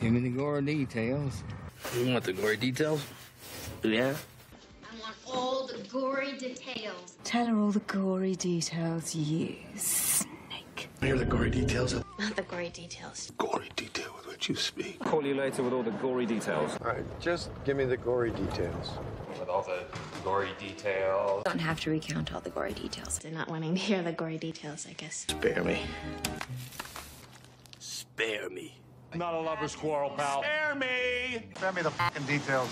Give me the gore details. You want the gory details? Yeah? I want all the gory details. Tell her all the gory details, you snake. Hear the gory details. Not the gory details. Gory detail with which you speak. Call you later with all the gory details. All right, just give me the gory details. With all the gory details. Don't have to recount all the gory details. They're not wanting to hear the gory details, I guess. Spare me. Spare me. Not a lover's quarrel, pal. Spare me! Spare me the fucking details.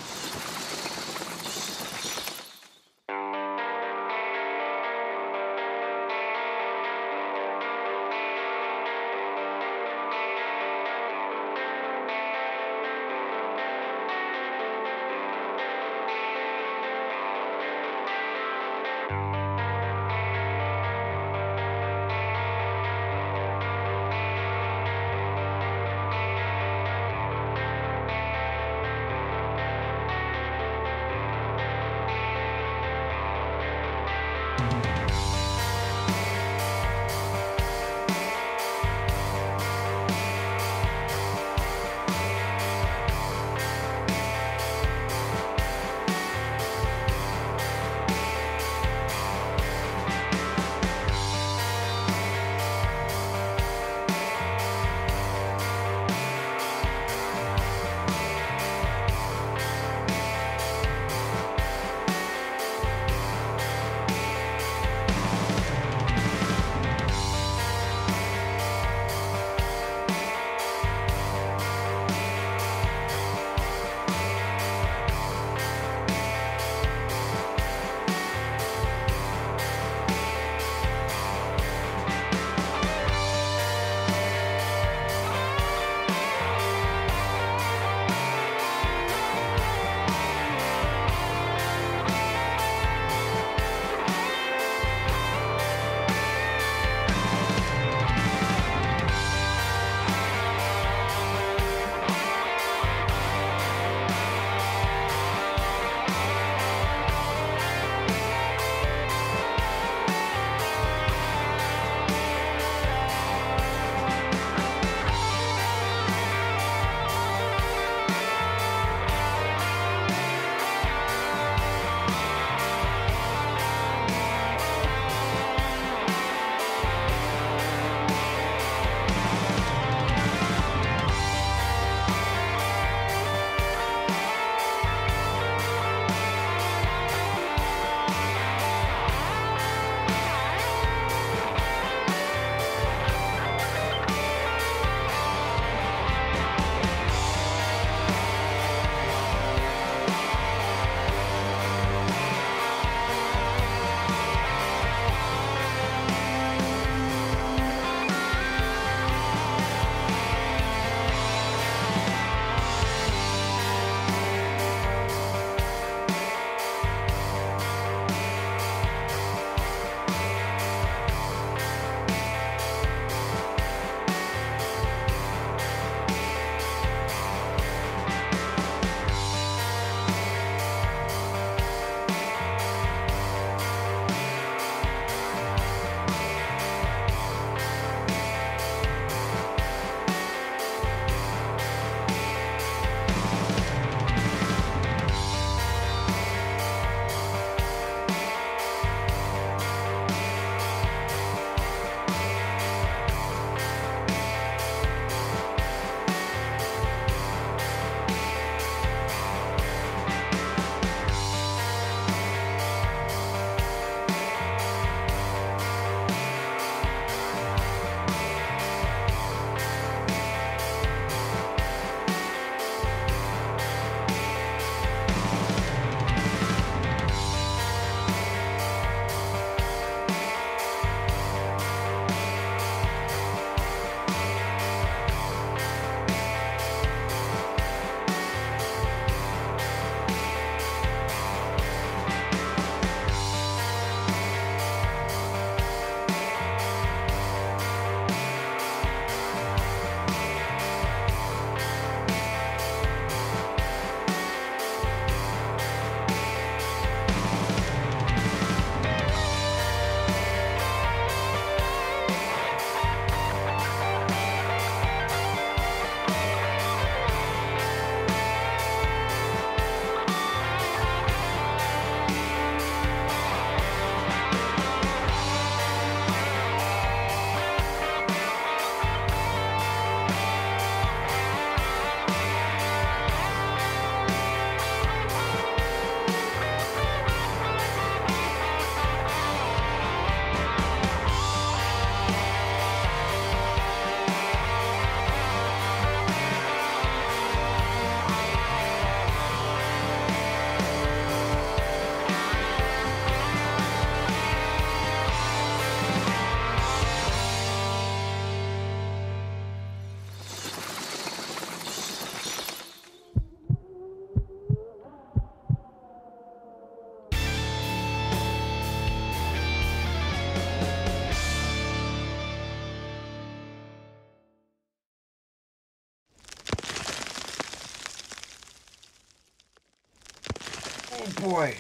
Oh boy.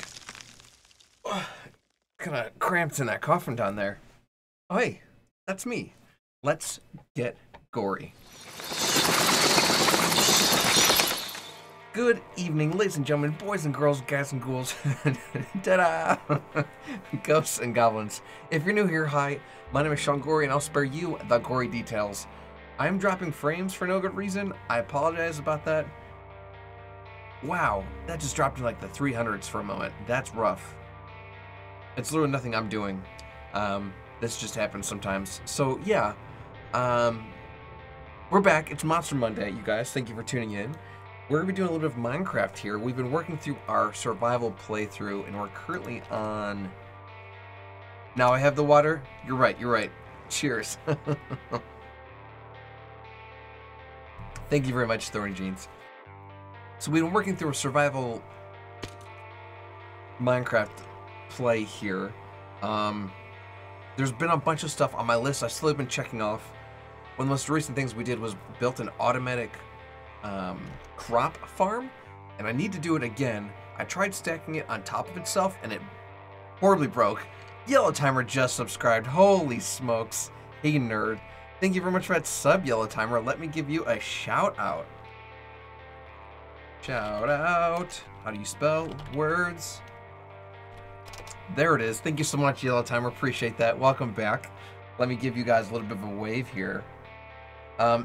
Kind of cramped in that coffin down there. Oh hey, that's me. Let's get gory. Good evening, ladies and gentlemen, boys and girls, guys and ghouls, ta-da! Ghosts and goblins. If you're new here, hi, my name is Sean Gory, and I'll spare you the gory details. I'm dropping frames for no good reason. I apologize about that. Wow, that just dropped to like the 300s for a moment. That's rough. It's literally nothing I'm doing. This just happens sometimes. So yeah, we're back. It's Monster Monday, you guys. Thank you for tuning in. We're going to be doing a little bit of Minecraft here. We've been working through our survival playthrough, and we're currently on... Now I have the water? You're right, you're right. Cheers. Thank you very much, Thorny Jeans. So we've been working through a survival Minecraft play here. There's been a bunch of stuff on my list I still have been checking off. One of the most recent things we did was built an automatic crop farm, and I need to do it again. I tried stacking it on top of itself, and it horribly broke. Yellow Timer just subscribed. Holy smokes. Hey, nerd. Thank you very much for that sub, Yellow Timer. Let me give you a shout out. Shout out. How do you spell words? There it is. Thank you so much, Yellow Timer. Appreciate that. Welcome back. Let me give you guys a little bit of a wave here.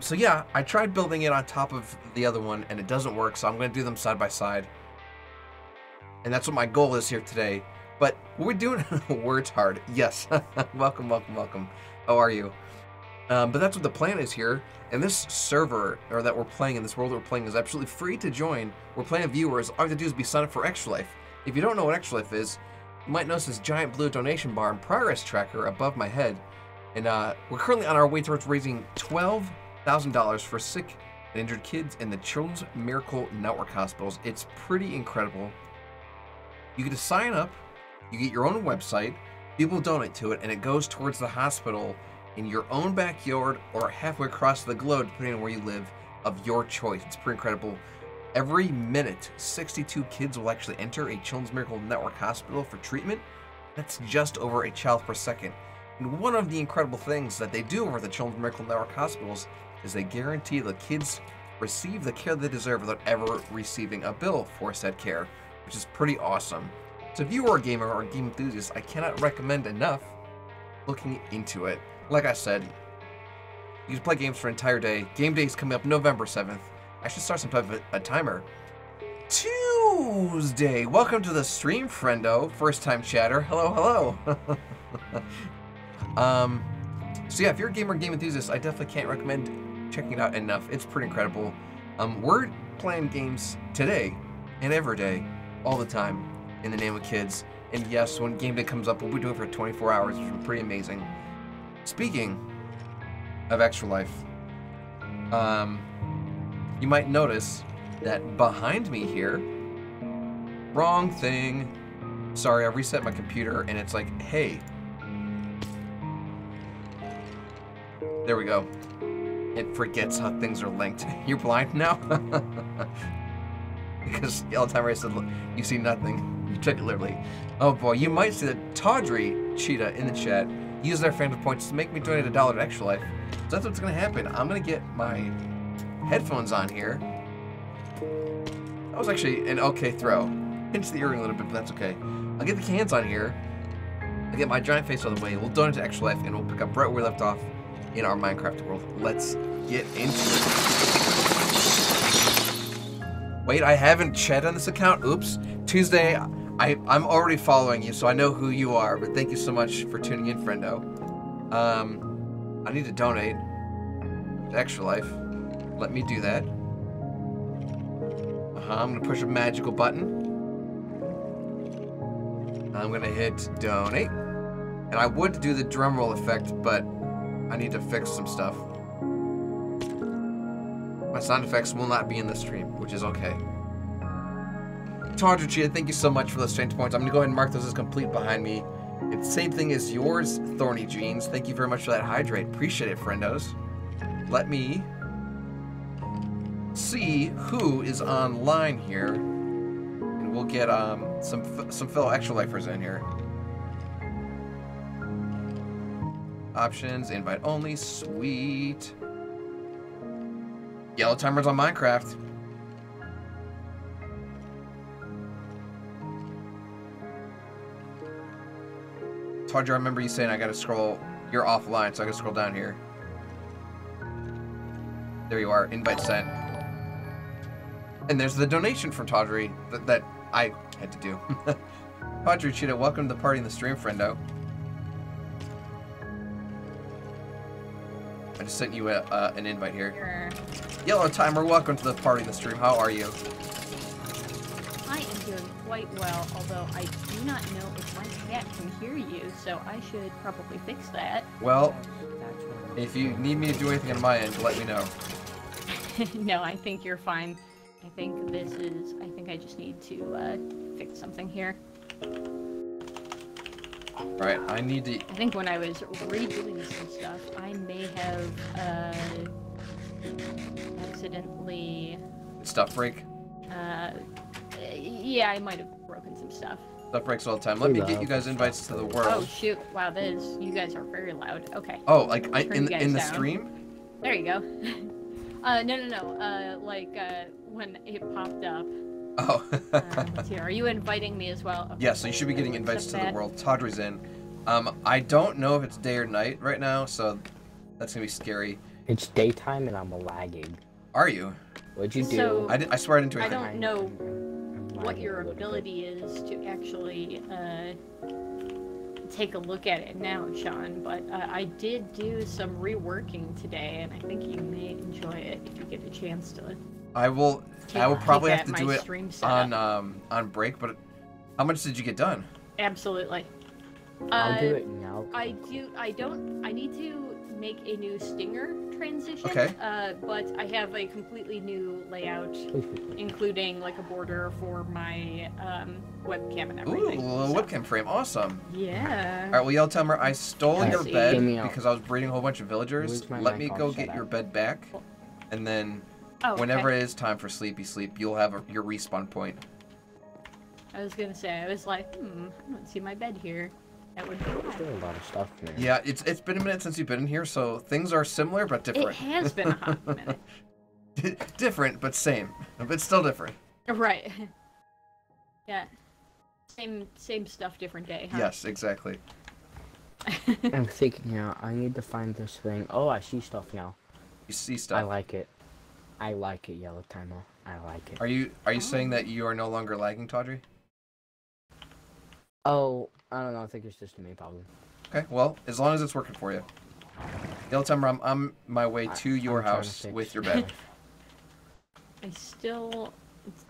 So yeah, I tried building it on top of the other one, and it doesn't work, so I'm going to do them side by side. And that's what my goal is here today. But what we're doing... Words hard. Yes. Welcome, welcome, welcome. How are you? But that's what the plan is here. And this server, or that we're playing in, this world that we're playing, is absolutely free to join. We're playing a viewer. All you have to do is be signed up for Extra Life. If you don't know what Extra Life is, you might notice this giant blue donation bar and progress tracker above my head. And we're currently on our way towards raising $12,000 for sick and injured kids in the Children's Miracle Network hospitals. It's pretty incredible. You get to sign up, you get your own website, people donate to it, and it goes towards the hospital in your own backyard or halfway across the globe, depending on where you live, of your choice. It's pretty incredible. Every minute, 62 kids will actually enter a Children's Miracle Network hospital for treatment. That's just over a child per second. And one of the incredible things that they do over the Children's Miracle Network hospitals is they guarantee the kids receive the care they deserve without ever receiving a bill for said care, which is pretty awesome. So if you are a gamer or a game enthusiast, I cannot recommend enough looking into it. Like I said, you can play games for an entire day. Game day is coming up November 7th. I should start some type of a timer. Tuesday! Welcome to the stream, friendo. First time chatter. Hello, hello. So yeah, if you're a gamer or game enthusiast, I definitely can't recommend checking it out enough. It's pretty incredible. We're playing games today and every day, all the time, in the name of kids. And yes, when game day comes up, we'll be doing it for 24 hours, which is pretty amazing. Speaking of Extra Life, you might notice that behind me here, wrong thing. Sorry, I reset my computer and it's like, hey. There we go. It forgets how things are linked. You're blind now? Because Yellow Timer said, look, you see nothing. You took it literally. Oh boy, you might see that Tawdry Cheetah in the chat use their fandom points to make me donate $1 to Extra Life. So that's what's gonna happen. I'm gonna get my headphones on here. That was actually an okay throw. Pinch the earring a little bit, but that's okay. I'll get the cans on here. I'll get my giant face out of the way. We'll donate to Extra Life, and we'll pick up right where we left off in our Minecraft world. Let's get into it. Wait, I haven't chat on this account? Oops. Tuesday, I'm already following you, so I know who you are, but thank you so much for tuning in, friendo. I need to donate to Extra Life. Let me do that. I'm gonna push a magical button. I'm gonna hit donate. And I would do the drum roll effect, but I need to fix some stuff. My sound effects will not be in the stream, which is okay. Tawdry Cheetah, thank you so much for those change points. I'm gonna go ahead and mark those as complete behind me. It's the same thing as yours, Thorny Jeans. Thank you very much for that hydrate. Appreciate it, friendos. Let me see who is online here, and we'll get some fellow extra lifers in here. Options, invite only, sweet. Yellow Timers on Minecraft. Todger, I remember you saying I gotta scroll. You're offline, so I gotta scroll down here. There you are, invite sent. And there's the donation from Tawdry that I had to do. Tawdry Cheetah, welcome to the party in the stream, friendo. I just sent you an invite here. Yellow Timer, welcome to the party in the stream. How are you? I am doing quite well, although I do not know if my cat can hear you, so I should probably fix that. Well, if you need me to do anything on my end, let me know. No, I think you're fine. I think I just need to fix something here. Right, I need to... I think when I was redoing some stuff, I may have accidentally... Stuff break? Yeah, I might have broken some stuff. Stuff breaks all the time. Let me get you guys invites to the world. Oh shoot! Wow, you guys are very loud. Okay. Oh, like in the down. stream? There you go. No. Like when it popped up. Oh. Let's see, are you inviting me as well? Okay. Yeah, so you should be getting invites to the world. Tawdry's in. I don't know if it's day or night right now, so that's gonna be scary. It's daytime and I'm lagging. Are you? What'd you do? So, I swear I didn't do anything. I don't know what your ability is to actually take a look at it now, Sean, but I did do some reworking today, and I think you may enjoy it if you get a chance to. I will probably have to do it on break, but how much did you get done? Absolutely. I'll do it now. I need to make a new Stinger transition. Okay. But I have a completely new layout, including like a border for my webcam and everything. Ooh, a webcam frame, awesome. Yeah. All right, well, Yellow Timer, I stole your bed me because I was breeding a whole bunch of villagers. Let me go get your bed back, and then whenever it is time for sleepy sleep, you'll have your respawn point. I was gonna say, I was like, I don't see my bed here. That would be a lot of stuff, man. Yeah, it's been a minute since you've been in here, so things are similar but different. It has been a hot minute. Different but same, but still different. Right. Yeah. Same stuff, different day, huh? Yes, exactly. I'm thinking now, I need to find this thing. Oh, I see stuff now. You see stuff. I like it. I like it, Yellow Timer. I like it. Are you saying that you are no longer lagging, Tawdry? Oh, I don't know. I think it's just a me problem. Okay, well, as long as it's working for you. Yellow Timer, I'm on my way to your house with your bed.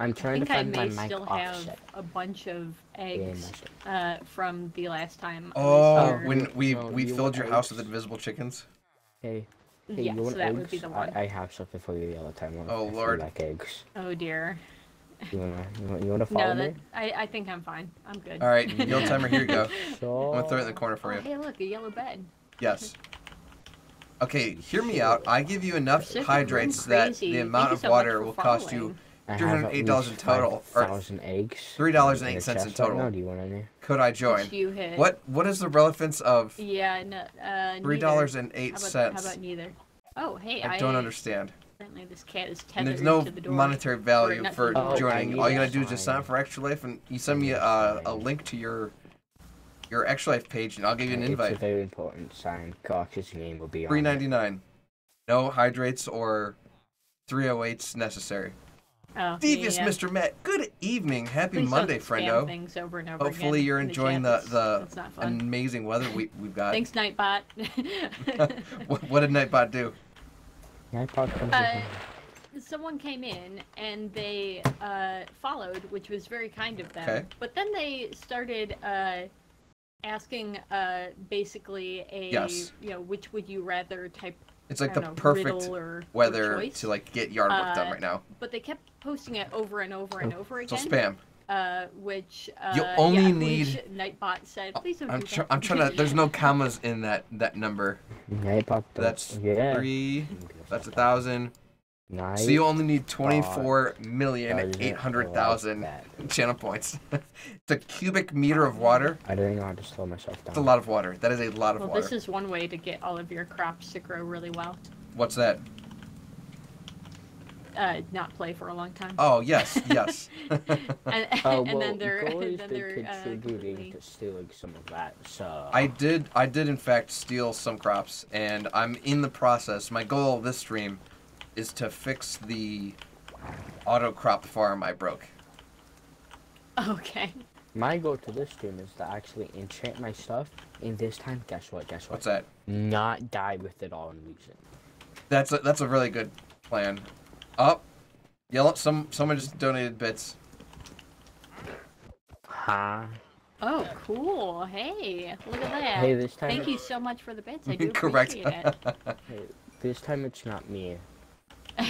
I'm trying to find my mic I still offset. have a bunch of eggs from the last time. Oh, when we filled your house with invisible chickens? Hey, yes, you want that eggs? would be the one. I have something for you, Yellow Timer. Oh, if Lord. You like eggs. Oh dear. You wanna follow me? I think I'm fine. I'm good. All right, Yellow Timer, here you go. So... I'm gonna throw it in the corner for you. Hey, look, a yellow bed. Yes. Okay, hear me out. I give you enough hydrates that the amount of water will cost you $308 in total, or eggs. $3.08 in total. Now, do you want any? Could I join? What is the relevance of $3.08? How about neither? Oh, hey, I don't understand. Apparently this cat is And tethered there's no to the door. monetary value for joining. All you gotta do is sign. just sign up for Extra Life, and you send me a link to your Extra Life page, and I'll give you an invite. It's a very important sign. Cautious name will be on $3.99. No hydrates or 308s necessary. Oh, Devious yeah. Mr. Matt, good evening. Happy Please Monday, don't spam friendo. things over and over Hopefully again you're in the enjoying chat. the That's not fun. amazing weather we've got. Thanks, Nightbot. What did Nightbot do? Someone came in and they followed, which was very kind of them. Okay. But then they started asking basically which would you rather type. It's like I the don't know, perfect riddle or weather choice. to like get yard work done right now. But they kept posting it over and over and over again. So spam. which You only yeah, need. which Nightbot said, please don't do that. I'm trying to. There's no commas in that number. Nightbot. That's yeah. 3. That's 1,000. Night. So you only need 24,800,000 channel points. It's a cubic meter of water. I didn't know how to slow myself down. It's a lot of water. That is a lot of Well, water. this is one way to get all of your crops to grow really well. What's that? Not play for a long time. Oh yes, yes. and then they're Gory's then been they're contributing to stealing some of that. So I did in fact steal some crops, and I'm in the process. My goal this stream is to fix the auto crop farm I broke. Okay. my goal to this stream is to actually enchant my stuff, and this time, guess what? What's that? Not die with it all and lose it. That's a really good plan. Oh, yellow. Someone just donated bits. Huh? Oh, cool. Hey, look at that. Hey, this time. Thank you so much for the bits. I do Correct. appreciate it. Hey, this time it's not me.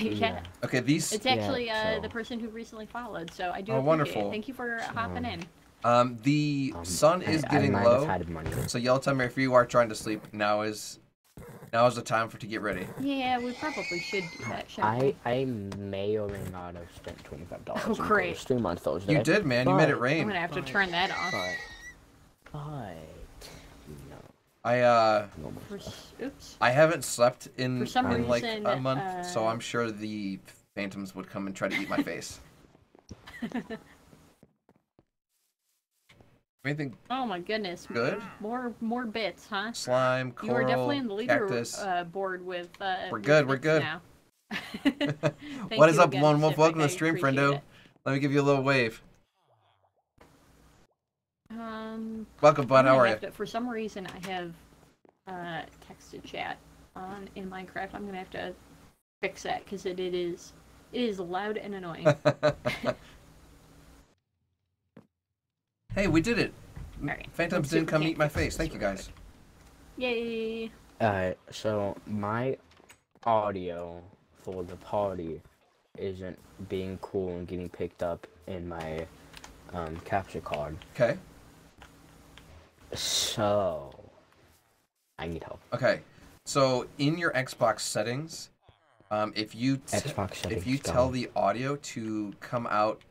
Yeah. Okay, these. It's actually so- the person who recently followed, so I do Oh, appreciate wonderful. it. Thank you for hopping in. The sun is I getting might low. have had money. So Yellow Timer, if you are trying to sleep, now is the time to get ready. Yeah, we probably should do that, shouldn't we? I may or may not have spent $25 Oh, great. on stream on Thursday. You did, man. You made it But- rain. I'm gonna have to turn that off. But no. Oops. I haven't slept in For some like reason, a month, so I'm sure the phantoms would come and try to eat my face. Anything Oh my goodness. good? More bits, huh? Slime, You were coral, definitely in the leader cactus. board with. We're with good. We're bits good. Now. What is you up, again, Lone Wolf? Pacific. Welcome to I the stream, appreciate friendo. it. Let me give you a little wave. Welcome, bud. I'm How gonna are you? have to- for some reason, I have text to chat on in Minecraft. I'm gonna have to fix that because it is loud and annoying. Hey, we did it. Alright, Phantoms let's see if didn't we come can't eat my fix this face. Thank you, real guys. Yay! Alright, so my audio for the party isn't being cool and getting picked up in my capture card. Okay. So I need help. Okay. So in your Xbox settings, if you Xbox settings, if you go. tell the audio to come out,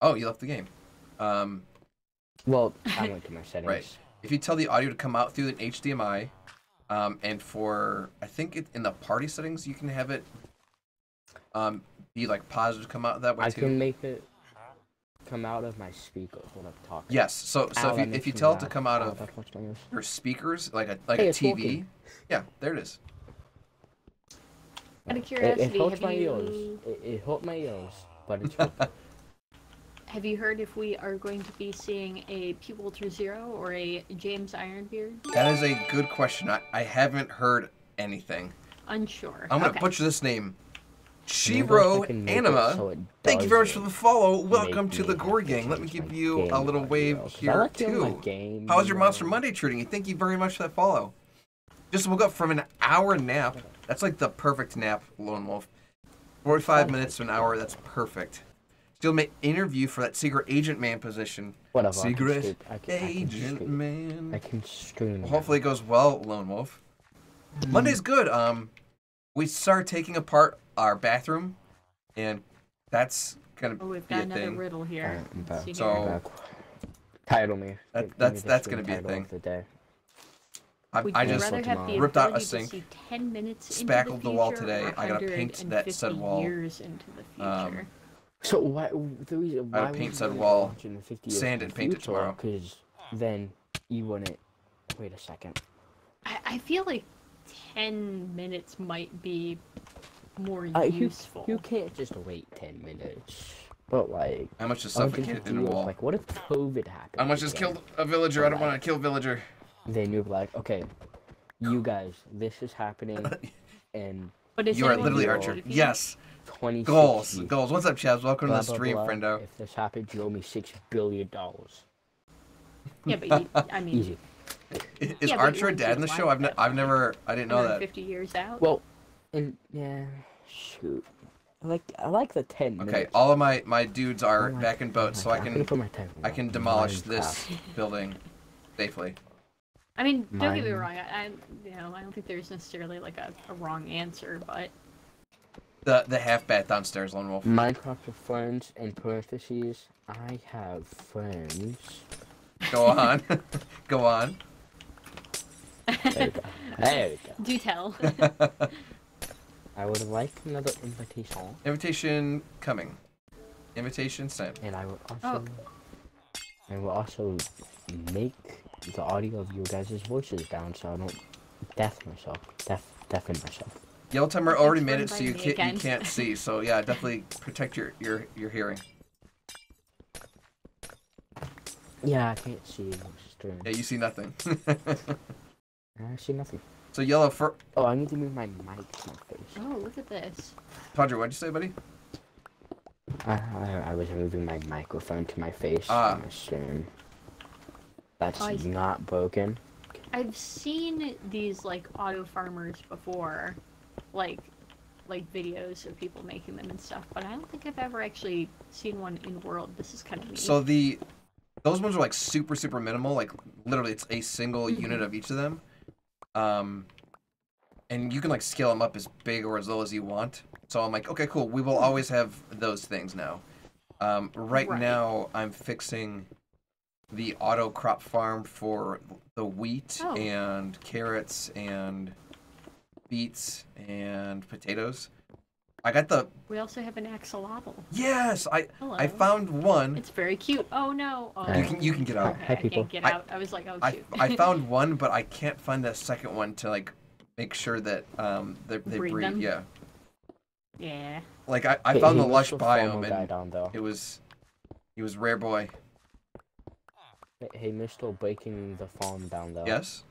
oh, you left the game. Well, I went to my settings. Right. If you tell the audio to come out through an HDMI, and for I think in the party settings you can have it be like positive come out that way I too. can make it come out of my speakers when I'm talking. Yes. So Ow, that if makes you me tell it to laugh. come out Ow, of that hurts my ears. your speakers like a Hey, TV, it's working. yeah, there it is. Out of It curiosity, hurts have my you ears. It hurt my ears, but it's working. have you heard if we are going to be seeing a Pewalter Zero or a James Ironbeard? That is a good question. I haven't heard anything. Unsure. I'm gonna Okay. butcher this name. Maybe Shiro I can make it Anima. so it Thank you very much for doesn't the follow. Welcome make to the me Gory have to Gang. Let me change give my you a game little wave audio, 'cause I here like doing my too. game, How's your you Monster know. Monday treating you? Thank you very much for that follow. Just woke up from an hour nap. That's like the perfect nap, Lone Wolf. 45 minutes to an hour. That's perfect. Still make interview for that secret agent man position. Whatever. Secret I can agent stream. man. I can stream. Well, hopefully it goes well, Lone Wolf. Monday's good. We started taking apart our bathroom, and that's gonna Oh, we've be got a another thing. riddle here. Alright, I'm back. Let's see So- here. Title me. That- Give me that's- the that's stream gonna be a title thing. of the day. Would I you just rather have the ripped out a ability to sink, see 10 minutes spackled into the the wall future today. or I gotta paint that 150 said wall. years into the Um, future? So why the reason I why would paint would said you wall, 150 years sand in and the paint it future? tomorrow. Because then you wouldn't. Wait a second. I feel like 10 minutes might be more You useful. can't just wait 10 minutes. But like, How much is 150 suffocated in a years, wall? like what if COVID happened? How much just again? killed a villager? I don't want to kill villager. Then you're like, okay, you guys, this is happening, and But is You are anyone literally gonna Archer. believe you? Yes. 26 Goals. years. Goals. What's up, Chavs? Welcome to Blah, the blah, stream, blah. friendo. If this happens, you owe me $6 billion. Yeah, but you, I mean, Easy. Is Yeah, but Archer a you dad in the wouldn't show? like I didn't know that. 150 years out. Well, and yeah, shoot. I like the 10 minutes. Okay, all of my dudes are Oh my- back in boats, oh so my I God, can I'm gonna put my time I can on demolish Minecraft. this building safely. I mean, don't get me Mine- wrong. I don't think there's necessarily like a wrong answer, but The half bat downstairs, Lone Wolf. Minecraft with friends, in parentheses, I have friends. Go on. Go on. There we go. There we go. do tell. I would like another invitation. Invitation coming. Invitation sent. And I will also make the audio of your guys' voices down so I don't deafen myself. Yellow Timer already made run it so by you me can't again. you can't see. So yeah, definitely protect your hearing. Yeah, I can't see the stream. Yeah, you see nothing. I see nothing. So Yellow for Oh, I need to move my mic to my face. Oh, look at this. Todrick, what'd you say, buddy? I was moving my microphone to my face Ah. on the stream. That's Oh, I see. not broken. I've seen these like auto farmers before, like videos of people making them and stuff, but I don't think I've ever actually seen one in world. This is kind of neat. So those ones are like super minimal. Like literally, it's a single unit of each of them. And you can like scale them up as big or as low as you want. So I'm like, okay, cool. We will always have those things now. Right now, I'm fixing the auto crop farm for the wheat and carrots and beets and potatoes. I got the We also have an axolotl. yes. I Hello. found one. It's very cute. Oh no. Oh, You can get out. okay, Hi, I people. can't get out. I was like, oh I shoot. I found one, but I can't find the second one to like make sure that they Breed breed. them? Yeah. Yeah. Like I Hey, found he the lush must have biome FOMO died and on, though. he was rare boy. Hey, Mr. Breaking the farm down though. Yes.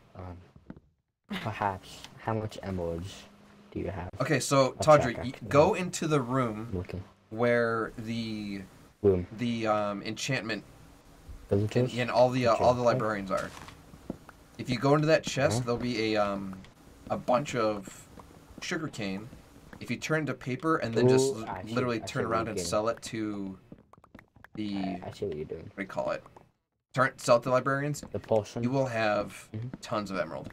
Perhaps, how much emeralds do you have? Okay, so I'll check Todrick, after go into the room looking. where the Boom. enchantment Villagers? and all the Okay. librarians are. If you go into that chest, Uh-huh. there'll be a bunch of sugarcane. If you turn to paper and then just Ooh, I see- literally I see turn what around you're and getting. sell it to the I see what you're doing. what do you call it? Sell it to librarians. The portion. You will have Mhm. tons of emerald.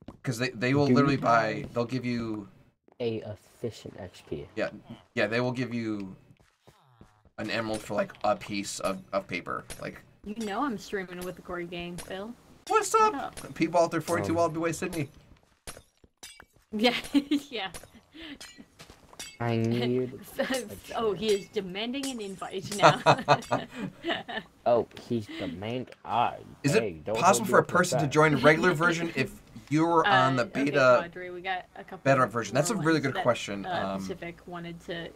Because they will Do literally you buy. have- They'll give you a efficient XP. yeah. They will give you an emerald for like a piece of paper. Like You know I'm streaming with the Corey gang, Phil. what's What up? up? People out there 42 Um, Wildby Way, Sydney. Yeah, yeah. I need. Oh, he is demanding an invite now. Oh, he's the main. Is hey, it don't possible hold for me a up like person to that. join regular version if you're on the Okay, beta? Audrey, we got a couple beta more version? That's a really ones good that, question. Pacific wanted to.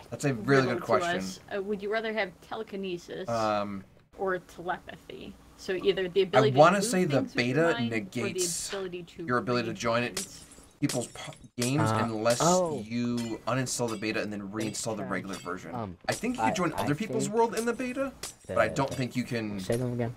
That's a really riddle good to question. us. Would you rather have telekinesis Or telepathy? So either the I ability to want to move say the things with your beta mind, negates or the ability to your ability to read join it minds. people's games unless oh. you uninstall the beta and then reinstall the Trash. regular version. Um, I think you can join I other people's think world in the beta, but I don't think you can. Say them again.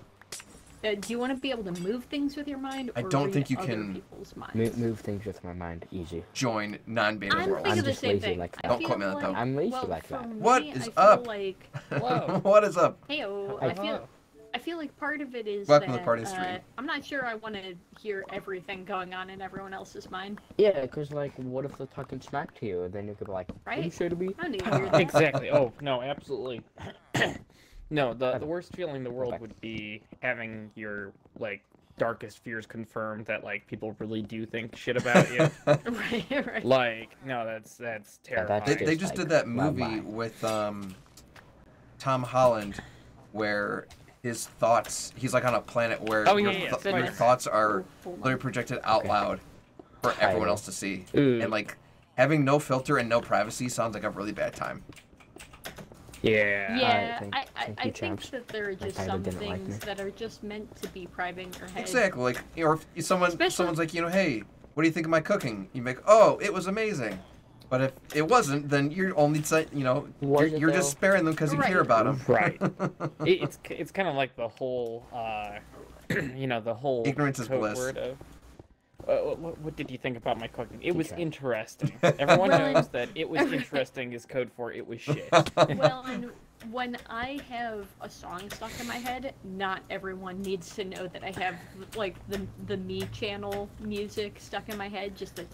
Do you want to be able to move things with your mind? I or don't read think you other can people's minds? Move things with my mind. Easy. Join non-beta I'm worlds. thinking I'm the just same lazy thing. like I that. Don't quote me on feel that, though. I'm lazy well, like for that. What me, is I feel up? Like, What is up? Heyo, I feel like part of it is Welcome to that the party stream. I'm not sure I want to hear everything going on in everyone else's mind. Yeah, because, like, what if they're talking smack to you? Then you could be like, are you Right? sure to be? I don't need to hear that. Exactly. Oh, no, absolutely. No, the worst feeling in the world back. would be having your, like, darkest fears confirmed that, like, people really do think shit about you. Right. Like, no, that's terrifying. They It's just like, did that not movie mine. with Tom Holland where his thoughts, he's like on a planet where Oh, your, yeah, yeah, your Spider-Man. thoughts are Full literally projected out loud for Tyler. everyone else to see. Ooh. And like having no filter and no privacy sounds like a really bad time. Yeah. Yeah, thank I you, think champs. that there are just kinda some didn't like things me. that are just meant to be private in your head. Exactly. Like, you know, if someone's Especially- like, you know, hey, what do you think of my cooking? You make, oh, it was amazing. But if it wasn't, then you're only, you know, Was it, you're just though? sparing them because you care Right. about them. Right. It's kind of like the whole, you know, the whole Ignorance is code bliss. word of, what did you think about my cooking? It was interesting. Everyone knows that it was interesting is code for it was shit. Well, and when I have a song stuck in my head, not everyone needs to know that I have like the me channel music stuck in my head. Just the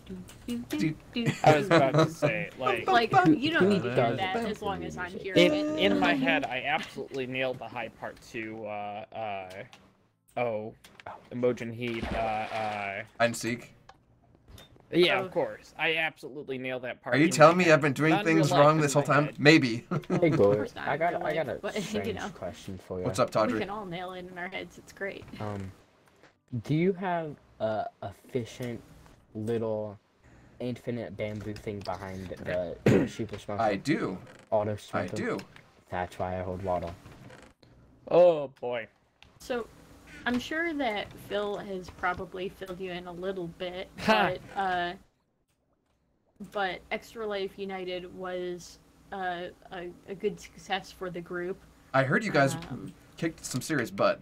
do do do. I was about to say like you don't need to do that as long as I'm hearing it. In my head, I absolutely nailed the high part to Imogen Heat, And Seek. Yeah, of course. I absolutely nailed that part. Are you telling me I've been doing things wrong this whole time? Maybe. Hey, Gore, not I got in real a life, but, strange question for you. What's up, Tawdry? We can all nail it in our heads. It's great. Do you have a efficient little infinite bamboo thing behind the super smoker? I do. Auto smoker? I do. That's why I hold water. Oh boy. So, I'm sure that Phil has probably filled you in a little bit, but Extra Life United was a good success for the group. I heard you guys kicked some serious butt.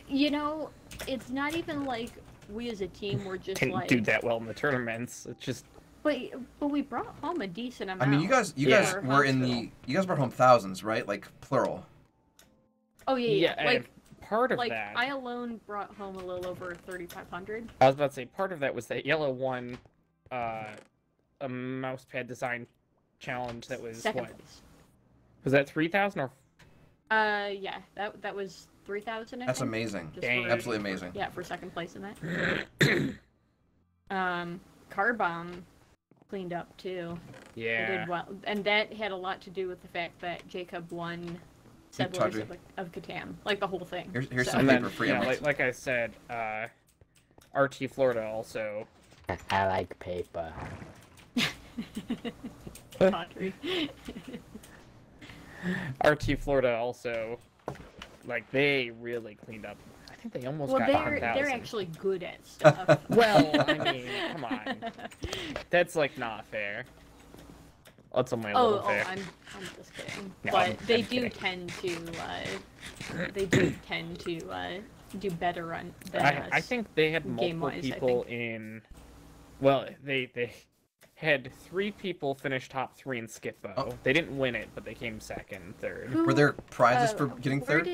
You know, it's not even like we as a team were just Didn't like do that well in the tournaments. It's just. But we brought home a decent amount. I mean, you guys were in the you guys brought home thousands, right? Like plural. Oh yeah. Like part of like that. I alone brought home a little over 3,500. I was about to say part of that was that Yellow won a mousepad design challenge that was Second what? place. Was that 3,000 or? Yeah, that was 3,000. That's amazing. Absolutely amazing. Yeah, for second place in that. Car Bomb cleaned up too. Yeah. They did well, and that had a lot to do with the fact that Jacob won Settlers of Catan, like the whole thing. Here's some paper for you. Yeah, like I said, RT Florida also. I like paper. RT Florida also, like they really cleaned up. I think they almost got 10,000. They're actually good at stuff. Well, I mean, come on, that's like not fair. That's only a little fair. I'm just kidding. No, but I'm they kidding. tend to do better on than us. I think they had multiple people in. Well, they had 3 people finish top 3 in Skip-Bo. Oh. They didn't win it, but they came second, third. Were there prizes for getting third?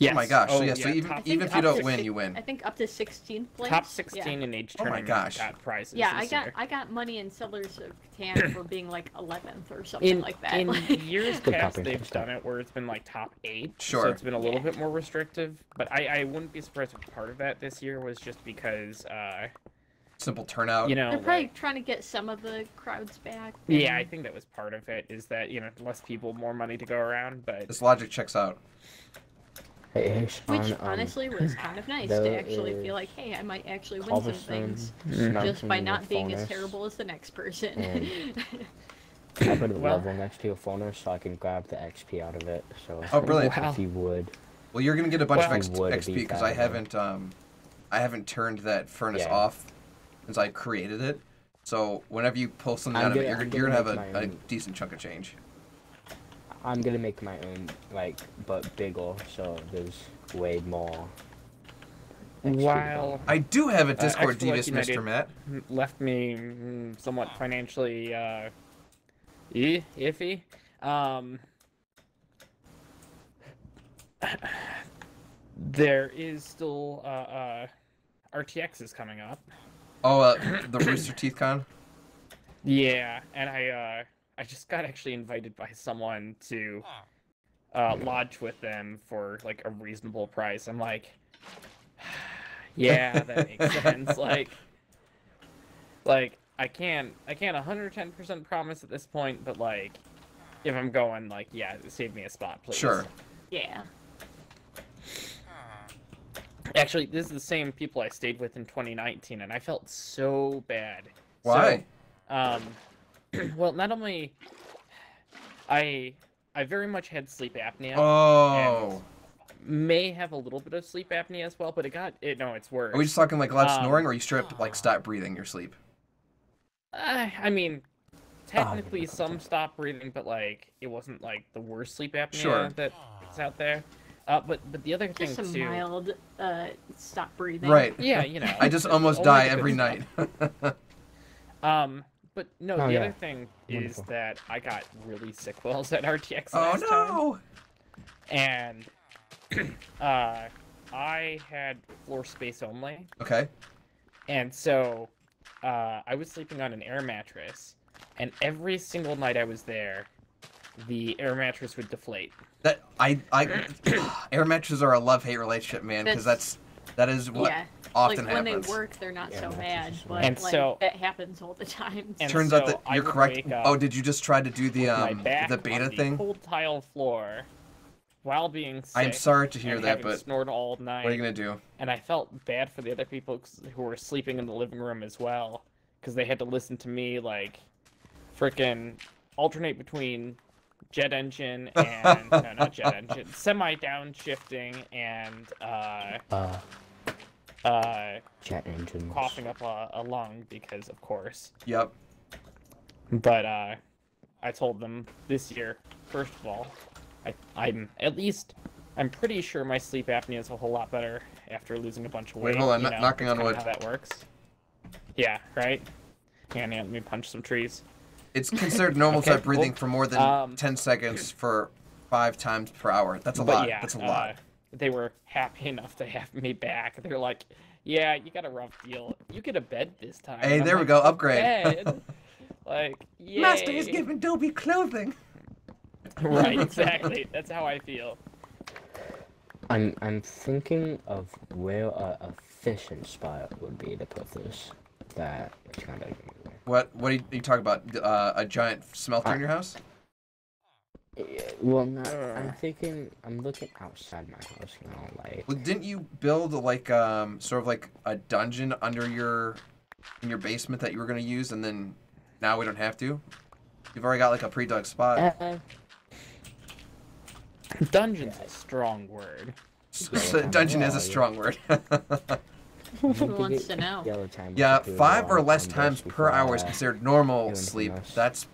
Yes. Oh my gosh! So Oh, yeah, yeah, so even if you don't win, you win. I think up to 16th place. Top 16 in each Oh my tournament gosh. got prizes. Yeah, this I year. got money in Settlers of Catan for being like 11th or something like that. In years past, they've done it where it's been like top 8. Sure. So it's been a little bit more restrictive. But I wouldn't be surprised if part of that this year was just because, simple turnout. you know, They're probably trying to get some of the crowds back. yeah, I think that was part of it. Is that less people, more money to go around. But This logic checks out. Hey, Sean, Which honestly was kind of nice to actually feel like, hey, I might actually win some things just by not being as terrible as the next person. I put a level next to your phone so I can grab the XP out of it. So Oh, brilliant! if you would. Well, you're gonna get a bunch of Well, XP because I haven't turned that furnace off since I created it. So whenever you pull something out of it, you're gonna have a decent chunk of change. I'm gonna make my own, but bigger, so there's way more. while I do have a Discord Extra Life Devious, Mr. United Matt. left me somewhat financially iffy. There is still RTX is coming up. Oh, the Rooster Teeth Con. Yeah, and I just got actually invited by someone to lodge with them for like a reasonable price. I'm like, yeah, that makes sense. Like I can't 110% promise at this point, but like if I'm going, like, yeah, save me a spot, please. Sure. Yeah. Actually, this is the same people I stayed with in 2019, and I felt so bad. Why? So, well, not only I very much had sleep apnea. Oh. And may have a little bit of sleep apnea as well, but it's worse. Are we just talking like loud snoring, or you straight up like stop breathing your sleep? I mean, technically some stop breathing, but like it wasn't like the worst sleep apnea Sure. that's out there. But the other thing Just some too. mild stop breathing. Right. Yeah, you know. I just almost only die the good every stuff. night. But no, Oh, the yeah. other thing is Wonderful. that I got really sick whiles at RTX Oh last time. no! And I had floor space only, Okay. and so I was sleeping on an air mattress, and every single night I was there, the air mattress would deflate. That air mattresses are a love-hate relationship, man, because that is what Yeah. often like when happens. they work, they're not Yeah, so mattresses bad, are but And like so- that happens all the time. And Turns so out that I you're would correct. wake up Oh, did you just try to do the with my back beta on the thing? cold tile floor while being sick. I'm sorry to hear and that, having but snored all night. what are you gonna do? And I felt bad for the other people who were sleeping in the living room as well, because they had to listen to me like frickin' alternate between jet engine and no, not jet engine, semi downshifting and Jet engines. coughing up a lung because of course. Yep. But I told them this year, first of all, I'm pretty sure my sleep apnea is a whole lot better after losing a bunch of weight. Wait, hold on, you know, knocking that's on kinda wood. How that works. Yeah, right. Hang on, let me punch some trees. It's considered normal to Okay, have breathing cool. for more than 10 seconds for 5 times per hour. That's a But lot. yeah, That's a lot. they were happy enough to have me back. They're like, "Yeah, you got a rough deal. You get a bed this time." Hey, And I'm there we like, go, "A upgrade." bed?" Like, yay. Master is giving Dobie clothing. Right, exactly. That's how I feel. I'm thinking of where a efficient spot would be to put this. That is kind of. What are you talking about? A giant smelter in your house? Well, no, I'm looking outside my house now, like. Well, didn't you build like sort of like a dungeon under in your basement that you were gonna use, and then now we don't have to? You've already got like a pre-dug spot. Dungeon's a strong word. Dungeon is a strong word. Who wants to know? Yeah, 5 or less times per hour is I considered normal anything sleep. else. That's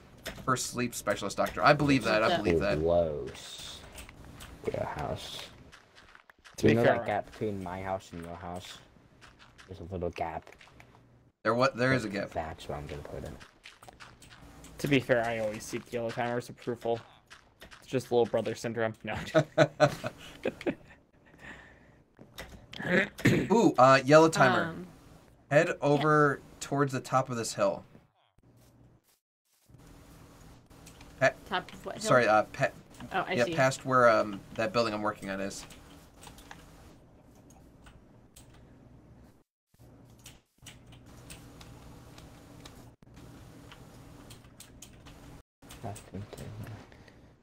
per sleep specialist doctor. I believe that. I believe that. Close. Your house. To Do you be know fair, that gap between my house and your house? There's a little gap. There is a gap. That's where I'm gonna put it. To be fair, I always seek Yellow Timer's approval. It's just little brother syndrome. No. Ooh, yellow timer. Head over towards the top of this hill. Top of what hill? Sorry, Oh, I see. past where that building I'm working on is.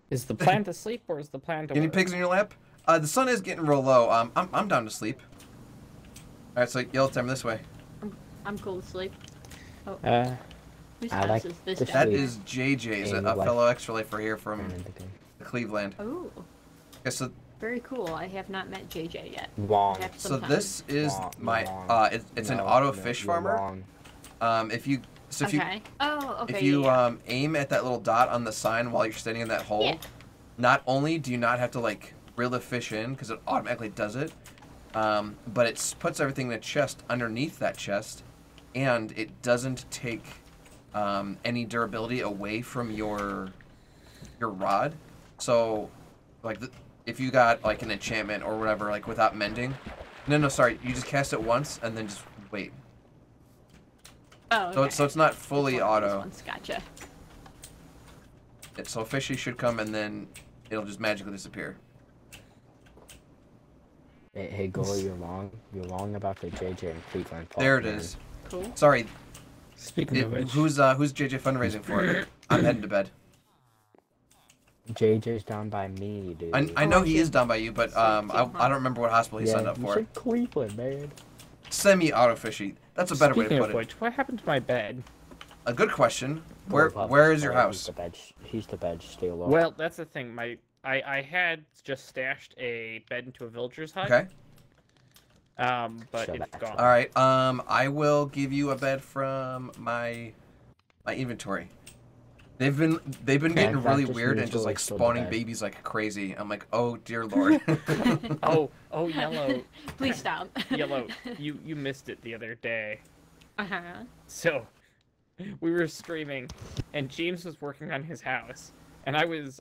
Is the plan to sleep or is the plan to Guinea work? pigs in your lap? The sun is getting real low. I'm down to sleep. All right, so yellow timer this way. I'm cool to sleep. Oh. Whose I house like is this? to guy? That sleep. is JJ's, a And like- fellow extra lifer here from Cleveland. Oh, Okay, so very cool. I have not met JJ yet. Wrong. I have so some time. this is Wrong, my wrong. it's an No, auto no, fish you're farmer. wrong. If you Okay. Oh, okay. if you yeah. aim at that little dot on the sign while you're standing in that hole, Yeah. not only do you not have to like reel the fish in because it automatically does it, but it puts everything in a chest underneath that chest, and it doesn't take any durability away from your rod. So, like if you got like an enchantment or whatever, like without mending, no, sorry, you just cast it once and then just wait. Oh, So okay. it's not fully It's one of those auto. ones. Gotcha. So fishy should come and then it'll just magically disappear. Hey, Gory, you're wrong. You're wrong about the JJ and Cleveland. Park, There it man. is. Cool. Sorry. Speaking of which, Who's JJ fundraising for? I'm heading to bed. JJ's down by me, dude. I know he is down by you, but I don't remember what hospital he signed up you for. said Cleveland, man. Semi-auto fishy. That's a better way to speaking put of it. which, what happened to my bed? A good question. Where Puff is your house? He's the bed stealer. Well, that's the thing. I had just stashed a bed into a villager's hut. Okay. But So it's that's gone. All right. I will give you a bed from my inventory. They've been getting that really just weird means and just we're, like still spawning dead. babies like crazy. I'm like, oh dear lord. Oh, Yellow. Please stop. Yellow, you missed it the other day. Uh-huh. So, we were streaming, and James was working on his house, and I was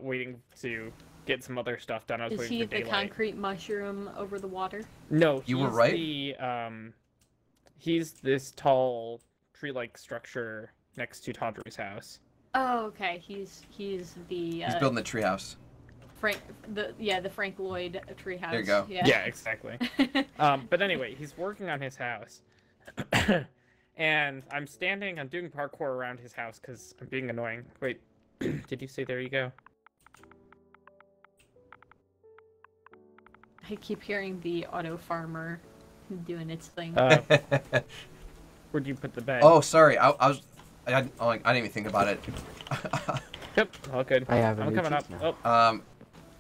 waiting to get some other stuff done. I was Is waiting he for the daylight. concrete mushroom over the water? No, You were right. He's this tall tree-like structure next to Tawdry's house. Oh, okay. He's the He's building the treehouse. the Frank Lloyd treehouse. There you go. Yeah, exactly. But anyway, he's working on his house. And I'm doing parkour around his house because I'm being annoying. Wait, did you say there you go? I keep hearing the auto farmer doing its thing. Where'd you put the bed? Oh, sorry. I didn't even think about it. Yep, all good. I have a I'm new coming up. cheek Oh, now.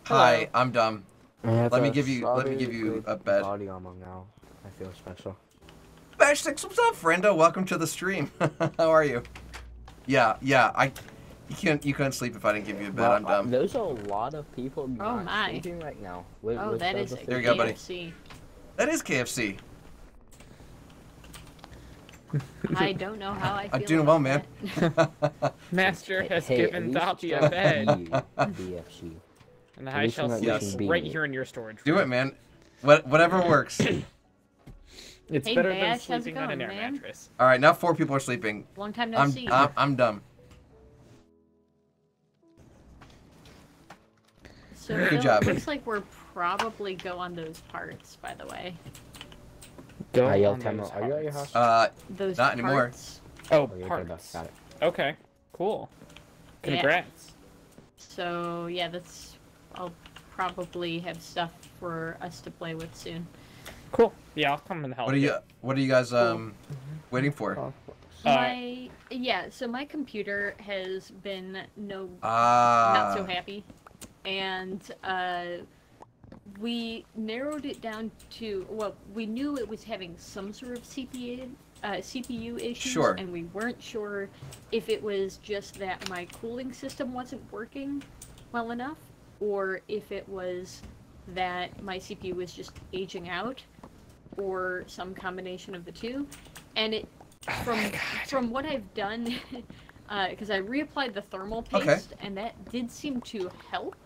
Hi, I'm dumb. I have Let me a give you strawberry a bed. body armor now. I feel special. Bash Six, what's up, friendo? Welcome to the stream. How are you? Yeah. You couldn't sleep if I didn't give you a bed. I'm dumb. There's a lot of people not my. sleeping right now. That is There you go, buddy. KFC. That is KFC. I don't know how I feel. I'm doing well, man. Master has Hey, given at least Doppy it's a bed. BFC. And At I least shall we're not sleep using right beans. here in your storage Do room. it, man. Whatever works. It's Hey, better Bash, than how's it sleeping on an going, air man? mattress. All right, now 4 people are sleeping. Long time no see. I'm dumb. So Good Phil, job. it looks like we're probably go on those parts, by the way. Go Hi, on Temo, those are you at your hearts. house? Those Not anymore. parts. Oh, you're good, parts. got it. Okay, cool. Yeah. Congrats. So yeah, I'll probably have stuff for us to play with soon. Cool. Yeah, I'll come and help. What are you guys waiting for? So my computer has been not so Ah. happy, and we narrowed it down to, well, we knew it was having some sort of CPU issues, Sure. and we weren't sure if it was just that my cooling system wasn't working well enough, or if it was that my CPU was just aging out, or some combination of the two. And it, from what I've done, because I reapplied the thermal paste, and that did seem to help,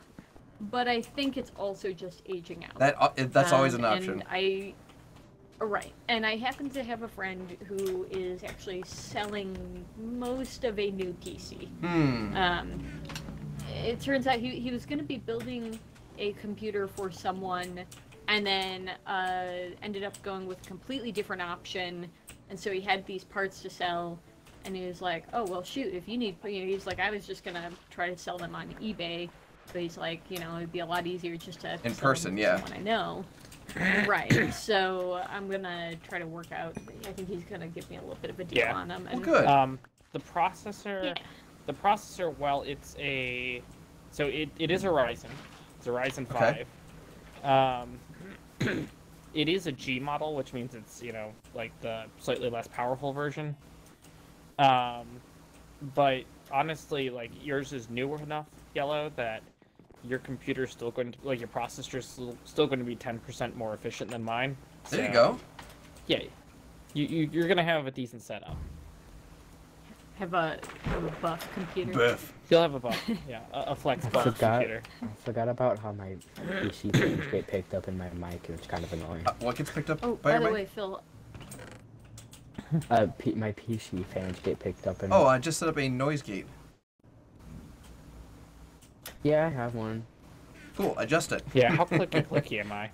but I think it's also just aging out. That's always an option. Right, and I happen to have a friend who is actually selling most of a new PC. It turns out he was going to be building a computer for someone, and then ended up going with a completely different option, and so he had these parts to sell, and he was like, oh, well, shoot, if you need, he's like, I was just going to try to sell them on eBay, but he's like, it'd be a lot easier just to In sell person, them to yeah. someone I know. Right, so I'm gonna try to work out. I think he's gonna give me a little bit of a deal on them. Well, good. The processor, well, it is a Ryzen. It's a Ryzen 5. It is a G model, which means it's, like the slightly less powerful version. But honestly, like, yours is newer enough, Yellow, that your computer's still going to, like, your processor's still going to be 10% more efficient than mine. There you go. Yeah, you're going to have a decent setup. Have a buff computer. Buff. You'll have a buff, yeah, a flex buff computer. I forgot about how my PC fans get picked up in my mic, and it's kind of annoying. What gets picked up Oh, by by your the mic? way, Phil. My PC fans get picked up in. Oh, I just set up a noise gate. Yeah, I have one. Cool, adjust it. Yeah, how clicky am I?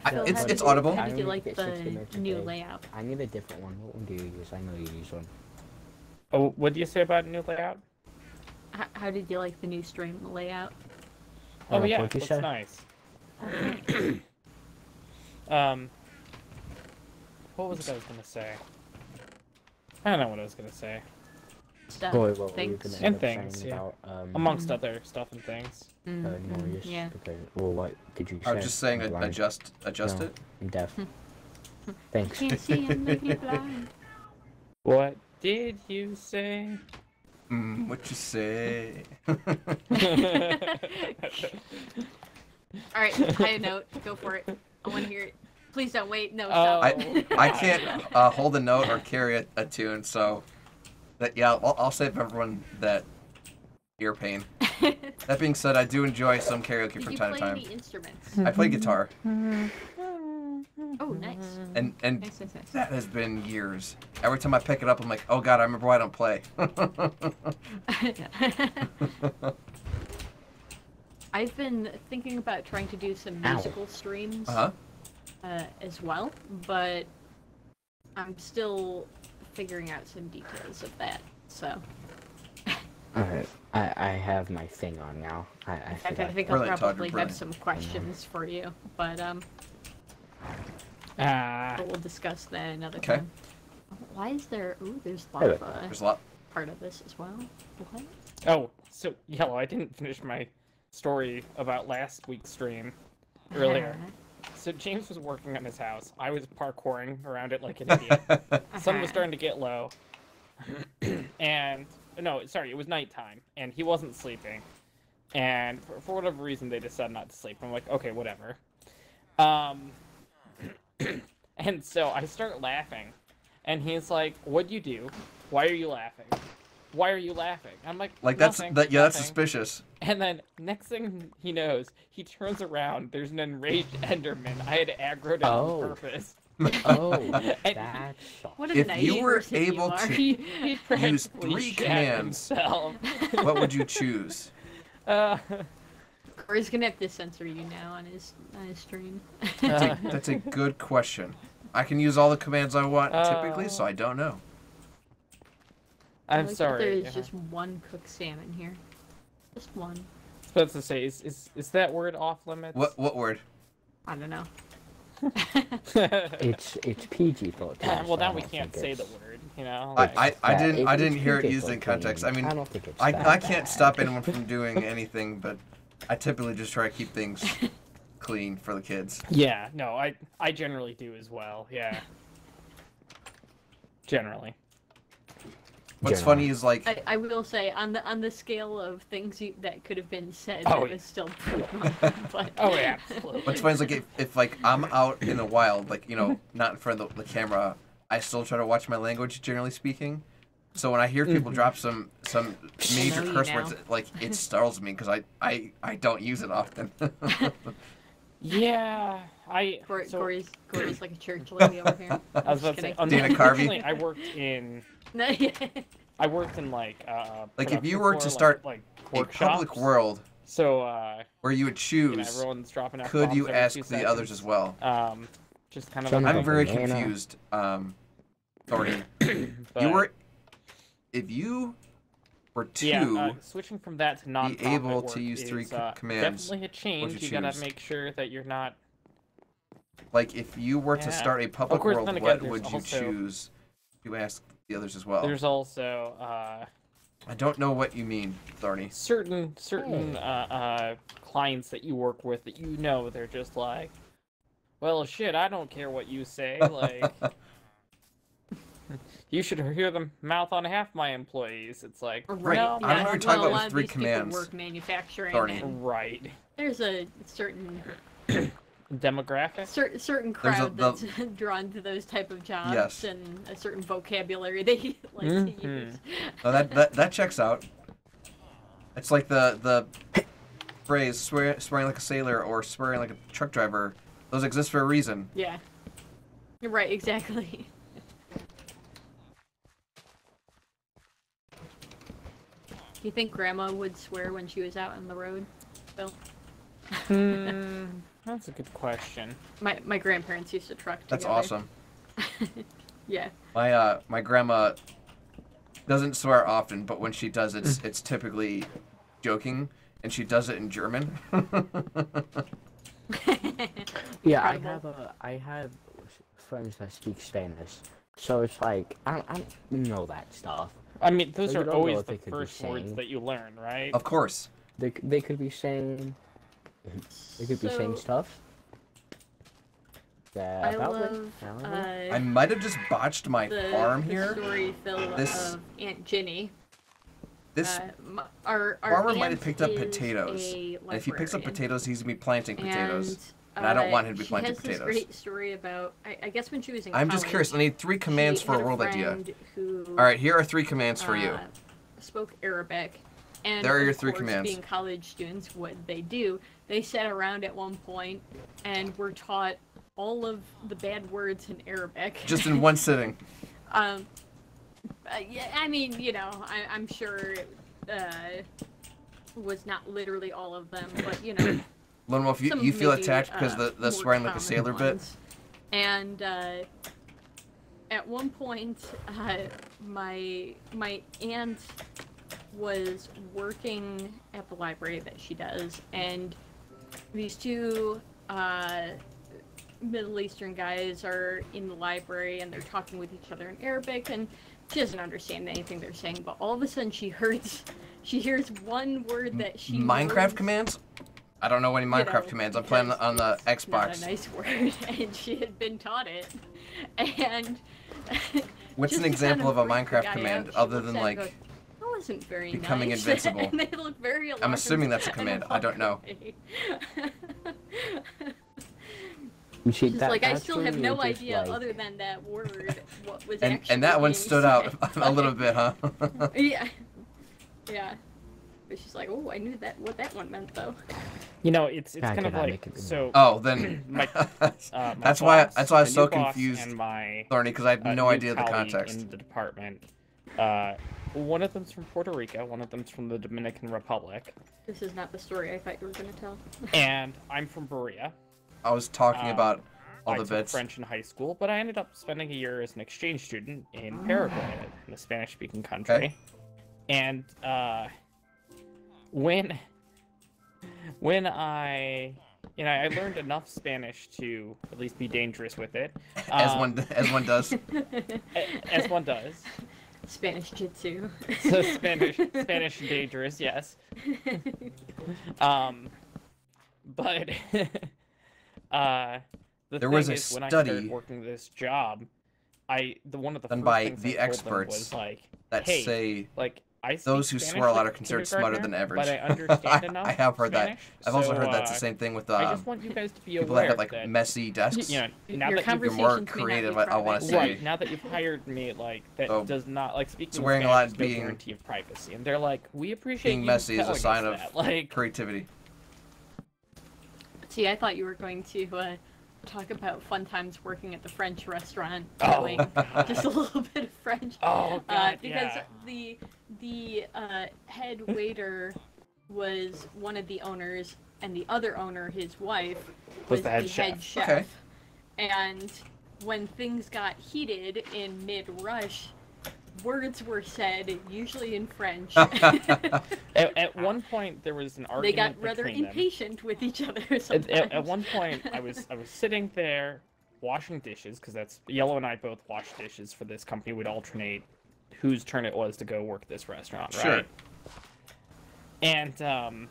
Phil, It's audible. How did you I like get 60 the minutes a new day. layout? I need a different one. What one do you use? I know you use one. Oh, what do you say about new layout? How did you like the new stream layout? Oh, Like yeah, what it you looks said? nice. What was it I was gonna say? I don't know what I was gonna say. Stuff, Boy, what were you things. gonna And end up things, saying yeah. about, Amongst other stuff and things. noise? Yeah. Okay. Well, what did you say? I was just saying I'm blind. adjust No, it. I'm deaf. Thanks. Can't see, I'm legally blind. What did you say? What you say? Alright, high note. Go for it. I want to hear it. Please don't wait. No, stop. I can't hold a note or carry a tune, so that I'll save everyone that ear pain. That being said, I do enjoy some karaoke from time to time. Do you play any instruments? I play guitar. Oh, nice. And Nice. that has been years. Every time I pick it up, I'm like, oh god, I remember why I don't play. I've been thinking about trying to do some musical streams as well, but I'm still figuring out some details of that, so... Alright, I have my thing on now. I think I'll probably have some questions for you, but but we'll discuss that another time. Why is there... Ooh, there's lava. There's a lot. Part of this as well. What? Oh, so, Yellow, I didn't finish my story about last week's stream earlier. So James was working on his house. I was parkouring around it like an idiot. Sun was starting to get low. And... No, sorry, it was nighttime, and he wasn't sleeping. And for whatever reason, they decided not to sleep. I'm like, okay, whatever. And so I start laughing, and he's like, what'd you do? Why are you laughing? Why are you laughing? I'm like nothing, that's nothing. suspicious. And then next thing he knows, he turns around. There's an enraged Enderman. I had aggroed him on purpose. That's what a if you were able to he use 3 commands, what would you choose? Corey's gonna have to censor you now on his stream. That's a good question. I can use all the commands I want typically, so I don't know. I'm sorry. There's just one cooked salmon here. Just one. I was supposed to say, is that word off limits? What word? I don't know. it's PG-13. Well, now we can't say the word, you know. I didn't hear it used in context. I mean, I can't stop anyone from doing anything, but I typically just try to keep things clean for the kids. Yeah, no, I generally do as well. Yeah. Generally. What's funny is like I will say on the scale of things that could have been said, it was still pretty but... Oh yeah, absolutely. What's funny is like if like I'm out in the wild, like not in front of the camera, I still try to watch my language, generally speaking. So when I hear people drop some major curse words, like it startles me because I don't use it often. Yeah, Corey's like a church lady over here. I was about to say, Dana Carvey. I worked in. No, yeah. I worked in like if you were to start like a public world, so where you would choose, everyone's dropping out could you ask the seconds. others as well? Just kind of. I'm very confused. Thorny, if you were to switching from that to non be able to use 3 commands, definitely a change. You gotta make sure that you're not. Like if you were to start a public world, what would you choose to ask the others as well? There's also I don't know what you mean, Thorny. Certain clients that you work with that they're just like, well, shit, I don't care what you say. Like, you should hear the mouth on half my employees. It's like, right. No, I'm not talking about with 3 commands. Work manufacturing. Thorny. Right. There's a certain demographic. Certain crowd that's drawn to those type of jobs, and a certain vocabulary they like to use. Oh, that checks out. It's like the phrase swearing like a sailor or swearing like a truck driver. Those exist for a reason. Yeah. You're right, exactly. Do you think Grandma would swear when she was out on the road, Bill? That's a good question. My grandparents used to truck together. That's awesome. Yeah. My grandma doesn't swear often, but when she does, it's typically joking, and she does it in German. Yeah, I have friends that speak Spanish, so it's like I don't know that stuff. I mean, those So are you don't know always what the they could be first words saying. that you learn, right? Of course. They could be saying stuff. I might have just botched my farm here. The story, Phil, of Aunt Ginny. This our farmer might have aunt picked up is potatoes. a And if he picks up librarian. potatoes, he's gonna be planting potatoes. And, And I don't want him to be she planting has potatoes. This great story about, I guess when she was in I'm just college, curious. I need 3 commands she for a had world idea. friend who, All right, here are 3 commands for you. spoke Arabic, and There are your of 3 course, commands. being college students, what they do, they sat around at one point and were taught all of the bad words in Arabic. Just in one sitting. Yeah, I mean, you know, I'm sure was not literally all of them, but you know. Lone Wolf, you some feel maybe, attacked because the more swearing like a common sailor bit? ones. And at one point, my aunt was working at the library that she does, and these 2 Middle Eastern guys are in the library, and they're talking with each other in Arabic, and she doesn't understand anything they're saying, but all of a sudden she hears one word that she Minecraft knows, commands? I don't know any Minecraft commands. I'm playing on the it's not Xbox. a nice word, and she had been taught it. And What's just an to kind example of a freak the Minecraft guy command out, she other looks than at it and like goes, that wasn't very becoming nice. invincible? And they look very alarmed. I'm assuming that's a and command. I walk don't know. away. She, She's like, I still have no idea other than that word what was actually And that one being stood out said. a little bit, huh? Yeah. Yeah. But she's like, oh, I knew that what that one meant though. You know, it's I kind of cannot like make it so. Oh, then my that's why I boss, was the so new boss confused, and my Thorny, because I had no new idea the colleague context. in the department. One of them's from Puerto Rico. One of them's from the Dominican Republic. This is not the story I thought you were gonna tell. And I'm from Berea. I was talking about all I the took bits. French in high school, but I ended up spending a year as an exchange student in Paraguay, in a Spanish-speaking country. Okay. And when I learned enough Spanish to at least be dangerous with it. As one does. As one does. Spanish jitsu. So Spanish dangerous, yes. But the There thing was a is, when I study started working this job, one of the done first by things the I told them experts was like, that hey, say like I those speak who Spanish swear a lot like are considered kindergartner, smarter than average. But I understand enough I have heard Spanish, that. I've also so, heard that's the same thing with I just want you guys to be people aware that have like that, messy desks. you know, now Your that you've You're more conversations may not be creative, I want to private. say. right now that you've hired me, like that Oh, does not like speaking swearing a Spanish lot is no being- guarantee of privacy, and they're like, we appreciate Being you messy is a telling sign us of that. Like, creativity. See, I thought you were going to talk about fun times working at the French restaurant, Oh. doing just a little bit of French. Oh, God, because yeah. the head waiter was one of the owners, and the other owner, his wife, Was was the head chef. Okay. And when things got heated in mid-rush, words were said, usually in French. at one point there was an They got argument rather between them. impatient with each other At sometimes. one point, I was sitting there washing dishes because that's Yellow and I both wash dishes for this company. We'd alternate whose turn it was to go work this restaurant, Sure. right? And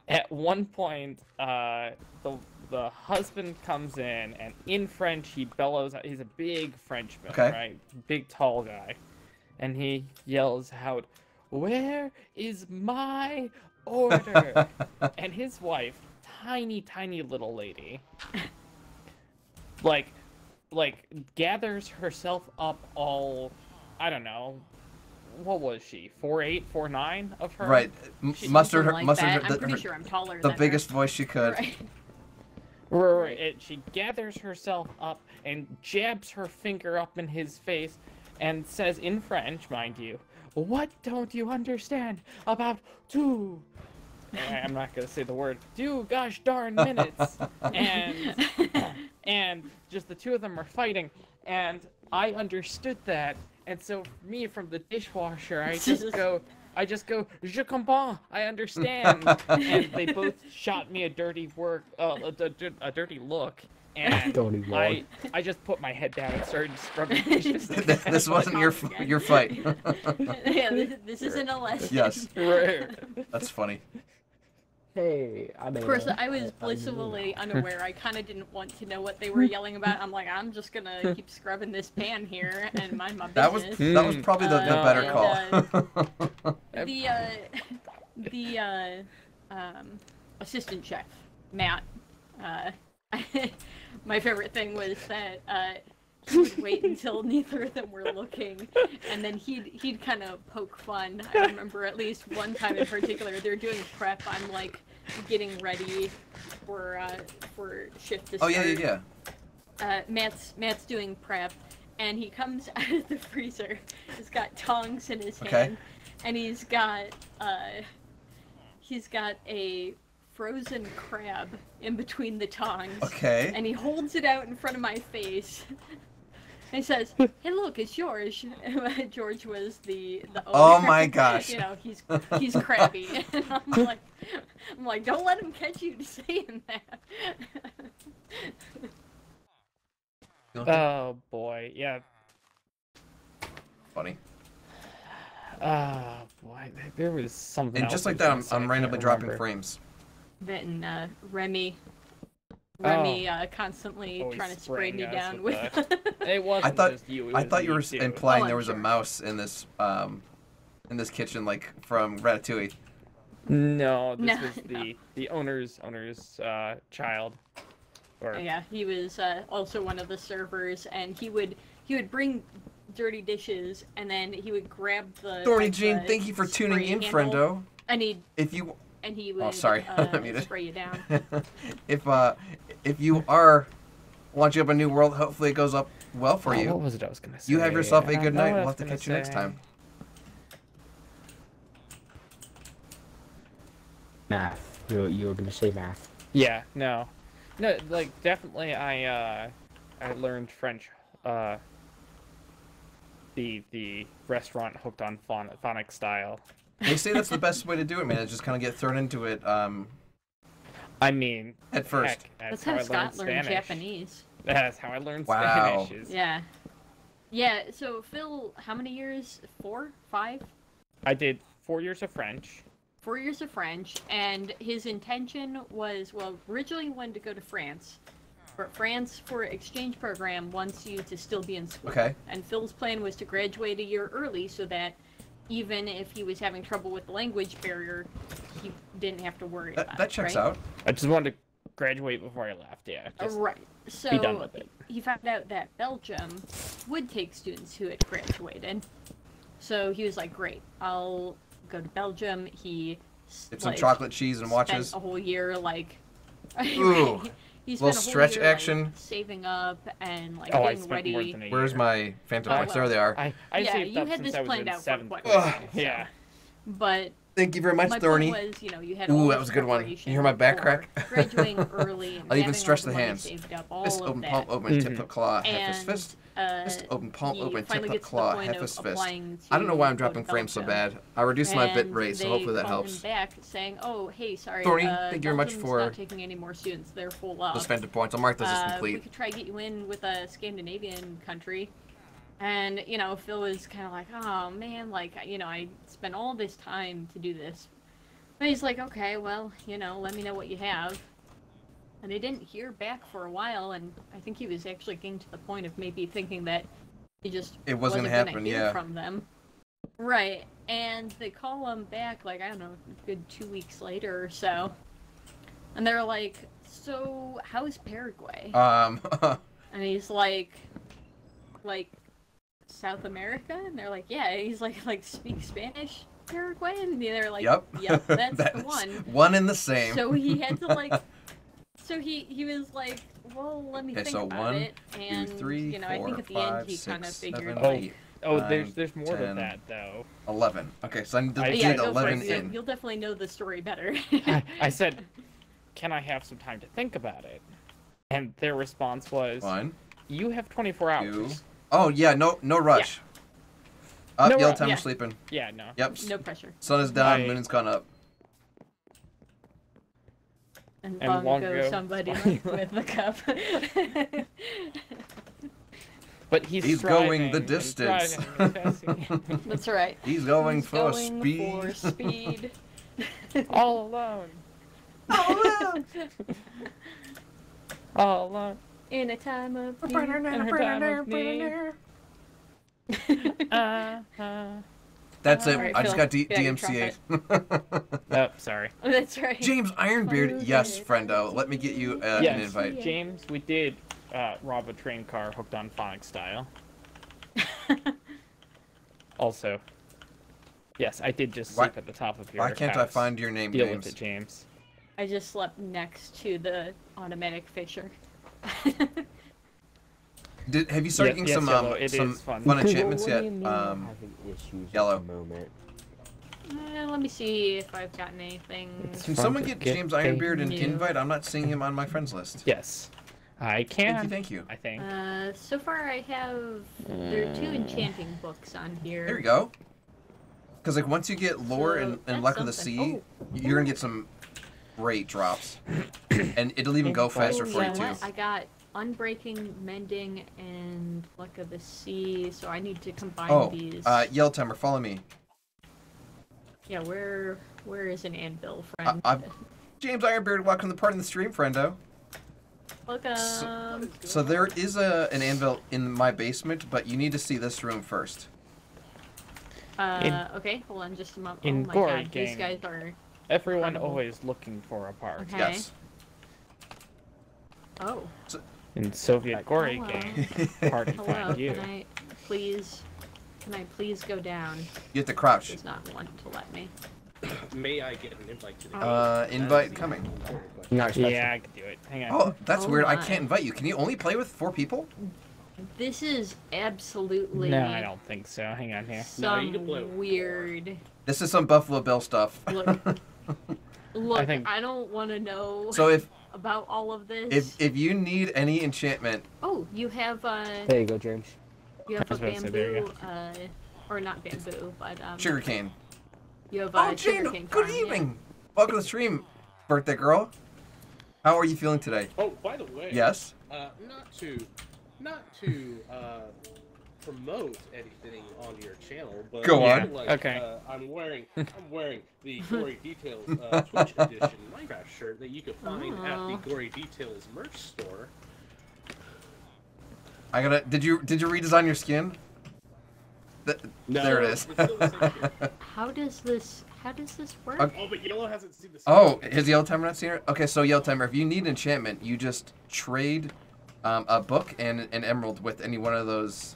at one point, the husband comes in, and in French he bellows out. He's a big Frenchman, Okay. right? Big tall guy, and he yells out, "Where is my order?" And his wife, tiny little lady, like gathers herself up all, I don't know, what was she? 4'8", 4'9" of her? Right. She's Mustered something like mustered that. her, I'm pretty her- sure I'm taller the than biggest her. voice she could. Right. Right. She gathers herself up and jabs her finger up in his face and says in French, mind you, "What don't you understand about two?" I'm not gonna say the word. "Two gosh darn minutes." and just the two of them are fighting, and I understood that, and so me from the dishwasher, I just go, "Je comprends, I understand," and they both shot me a dirty a dirty look, and Dirty look. I just put my head down and started scrubbing dishes. This wasn't your fight. Yeah, this isn't a lesson. Yes. Right. That's funny. Hey, I made Of course, it. I was blissfully unaware. I kind of didn't want to know what they were yelling about. I'm like, I'm just gonna keep scrubbing this pan here and mind my business. That was probably the better call. The assistant chef, Matt. My favorite thing was that he would wait until neither of them were looking, and then he'd kind of poke fun. I remember at least one time in particular, they're doing prep. I'm like getting ready for shift to start. Oh yeah. Matt's doing prep, and he comes out of the freezer. He's got tongs in his hand, and he's got a frozen crab in between the tongs. Okay. And he holds it out in front of my face. And he says, "Hey, look, it's George." George was the owner. Oh my gosh. You know, he's crabby, and I'm like, don't let him catch you saying that. Oh boy, yeah. Funny. Oh boy, there was something. And just like that, I'm randomly dropping frames. That and Remy constantly Always trying to spray me spraying us down with with. It wasn't just you. It I was thought you me were too. implying Oh, there I'm was a sure. mouse in this kitchen, like from Ratatouille. No, this No, was the owner's child. Or Yeah, he was also one of the servers, and he would bring dirty dishes, and then he would grab the. Thorny like, Jean, the thank you for tuning spray in, handle, friendo. And he would. Oh, sorry. I'm muted. spray you down. If you are launching up a new world, hopefully it goes up well for you. What was it I was gonna say? You have yourself a I good don't know night. what I We'll was have to gonna catch you next say. time. Math. You were gonna say math. Yeah, no, like definitely I learned French, the restaurant hooked on phonics style. They say that's the best way to do it, man. Is just kind of get thrown into it. I mean, at first. Heck, That's how how I Scott learned Spanish. Japanese. That's how I learned Wow. Spanish. Yeah. Yeah. So Phil, how many years? 4, 5? I did 4 years of French. 4 years of French, and his intention was, well, originally he wanted to go to France. But France, for exchange program, wants you to still be in school. Okay. And Phil's plan was to graduate a year early so that even if he was having trouble with the language barrier, he didn't have to worry about it. That checks right? out. I just wanted to graduate before I left. Yeah. Just Right. So be done with it. he found out that Belgium would take students who had graduated. So he was like, "Great, I'll go to Belgium." He Get some chocolate cheese and watches. Spent a whole year like. Ooh. He Little spent a whole stretch year, action. like, saving up and like Oh, I getting spent more ready. than a Where's year. my phantom Oh, points? well. There they are. I Yeah, saved you up had since this I was planned in out for 7th quite a grade. while. so- Yeah. But Thank you very much, my Thorny. point was, you had Ooh, all that this was a good one. You preparation hear my back for crack? graduating early. And I'll even having stretch all the money hands. Saved up, all Fist of open, that. palm open, tip up claw, half And, fist. Fist open, palm he open, finally tip up gets to the claw, point half of fist fist. applying I don't know why to I'm go to dropping frames so Belgium. bad. I reduced my bit And rate, so they hopefully that called helps. him back saying, "Oh, hey, sorry, Thorny, thank you very much Belgium's for not taking any more students. They're full up. those phantom points. I'll mark those as We complete. could try to get you in with a Scandinavian country." And, you know, Phil was kind of like, "Oh, man, like, you know, I spent all this time to do this." But he's like, "Okay, well, you know, let me know what you have." And they didn't hear back for a while, and I think he was actually getting to the point of maybe thinking that he just It wasn't gonna happening, hear yeah. from them. Right. And they call him back, like, I don't know, a good 2 weeks later or so. And they're like, "So, how's Paraguay?" And he's like, South America? And they're like, "Yeah." He's like, "Speak Spanish, Paraguay?" And they're like, Yep. "Yep, that's That the is one." One and the same. So he had to like, so he was like, "Well, let me Okay, think so about 1, it." 2, And 3, you know, I 4, think at the 5, end he kind of 6, figured 7, like, 8, Oh, 9, there's more 10, to that though. 11. Okay, so I need to I- get yeah, go for 11 it. in. You'll definitely know the story better. I said, "Can I have some time to think about it?" And their response was, 1, "You have 24 2. hours." Oh yeah, no rush. Up, No yellow rush. time Yeah. for sleeping. Yeah, no. Yep. No pressure. Sun is down, I- moon's gone up. And And long long ago, ago, somebody somebody- left with the cup. But he's going the driving and distance. driving as fast as he can. That's right. He's going He's for going speed. for speed. All alone. All alone. In a time of need. In her time of need. That's it. Alright, I just Phil, got get out your DMCA. Oh, sorry. Oh, that's right. James Ironbeard, yes, friendo. Let me get you an Yes, invite. James, we did rob a train car hooked on phonic style. Also, yes, I did just sleep at the top of your Why can't I house. find your name, Deal James? with it, James. I just slept next to the automatic fisher. Have you started Yes, getting Yellow, it some is fun. fun enchantments What do yet? you mean I'm having issues at Yellow. the moment? Let me see if I've gotten anything. Can someone get James Ironbeard an new. invite? I'm not seeing him on my friends list. Yes, I can. Thank you. I think. So far I have, there are 2 enchanting books on here. There you go. Because like once you get lore So, and that's luck of the something. sea, you're gonna get some great drops, and it'll even go faster for you know too. what? I got Unbreaking, Mending, and Luck of the Sea, so I need to combine these. Yell Timer, follow me. Yeah, where is an anvil, friend? James Ironbeard, welcome to the part of the stream, friendo. Welcome. So there is an anvil in my basement, but you need to see this room first. Okay, hold on just a moment. in Oh my Gory god, these Gang, guys are... everyone incredible. always looking for a part. Okay. Yes. Oh. In Soviet Gory Hello. Gang, party Hello, find you. can I please go down? You have to crouch. Does not want to let me. May I get an invite to the Invite coming. Yeah, I can do it. Hang on. Oh, that's Oh weird. I my. can't invite you. Can you only play with 4 people? This is absolutely No, I don't think so. Hang on here. some weird... This is some Buffalo Bill stuff. Look, think- I don't want to know So if about all of this. if you need any enchantment, Oh, you have There you go, James. you have I a was about to say, there you bamboo, or not bamboo, but sugarcane. you have Oh, a Jane, sugarcane good farm, yeah. evening. Welcome to the stream, birthday girl. How are you feeling today? Oh, by the way. Yes. Not to promote anything on your channel, but Go on. like, Okay. I'm wearing the Gory Details Twitch edition Minecraft shirt that you can find at the Gory Details merch store. I gotta. Did you redesign your skin? No, There it is. it's still the same shirt. How does this work? Okay. Oh, but Yellow hasn't seen this. Oh, has Yellow Timer not seen it? Okay, so Yellow Timer, if you need enchantment, you just trade a book and an emerald with any one of those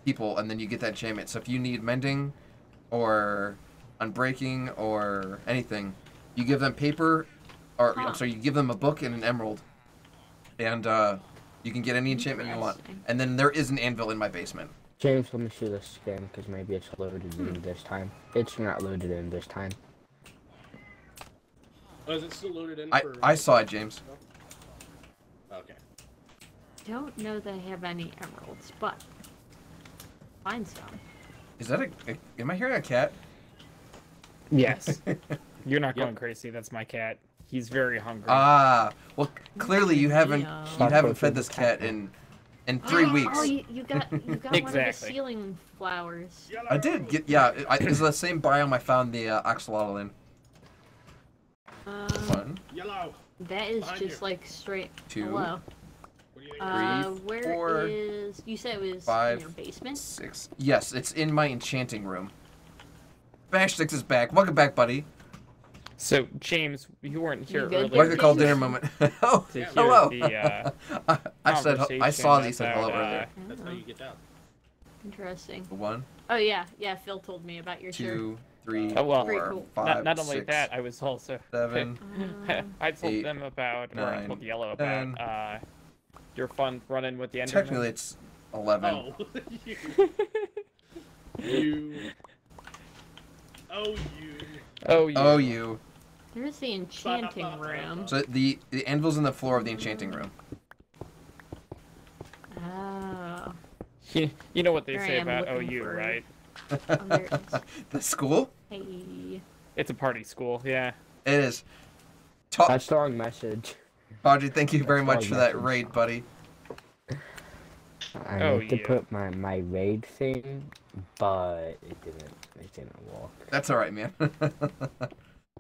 people, and then you get that enchantment. So if you need mending, or unbreaking, or anything, you give them paper, or I'm sorry, you give them a book and an emerald, and you can get any enchantment you want. Interesting. And then there is an anvil in my basement. James, let me see this again, because maybe it's loaded in this time. It's not loaded in this time. Oh, is it still loaded in? I saw it, James. Okay. Don't know that I have any emeralds, but find some. Is that am I hearing a cat? Yes. You're not going crazy. That's my cat. He's very hungry. Ah, well, clearly you haven't fed this cat in 3 weeks. Oh, you got one of the Exactly. ceiling flowers. I did get, yeah. It's the same biome I found the axolotl in. Fun. Yellow. That is Behind just you. like straight. 2, Hello. What do you Three, Where four, is? You said it was 5, in your basement. 6. Yes, it's in my enchanting room. Bash Six is back. Welcome back, buddy. So, James, you weren't here You good? earlier. What do they call dinner moment? Oh, To hear hello. The, I saw conversation these said hello about, earlier. That's how you get down. Interesting. 1, Oh yeah, Phil told me about your shirt. 2, 3, Oh, well. 4, Cool. 5, not only 6, that, I was also 7. I told 8, them about, or I 9, told Yellow 10. about your fun run-in with the Enderman. Technically, it's 11. Oh, you. Oh, you. Oh, you. Oh, you. There's the enchanting room. So the anvil's in the floor of the enchanting room. Oh. You know what they Here I say am about looking OU, for- right? Oh, there it is. The school? Hey. It's a party school, yeah. It is. That's the wrong message. Audrey, thank you very That's much wrong for that message. raid, buddy. I Oh, meant to yeah. put my raid thing, but it didn't work. That's all right, man.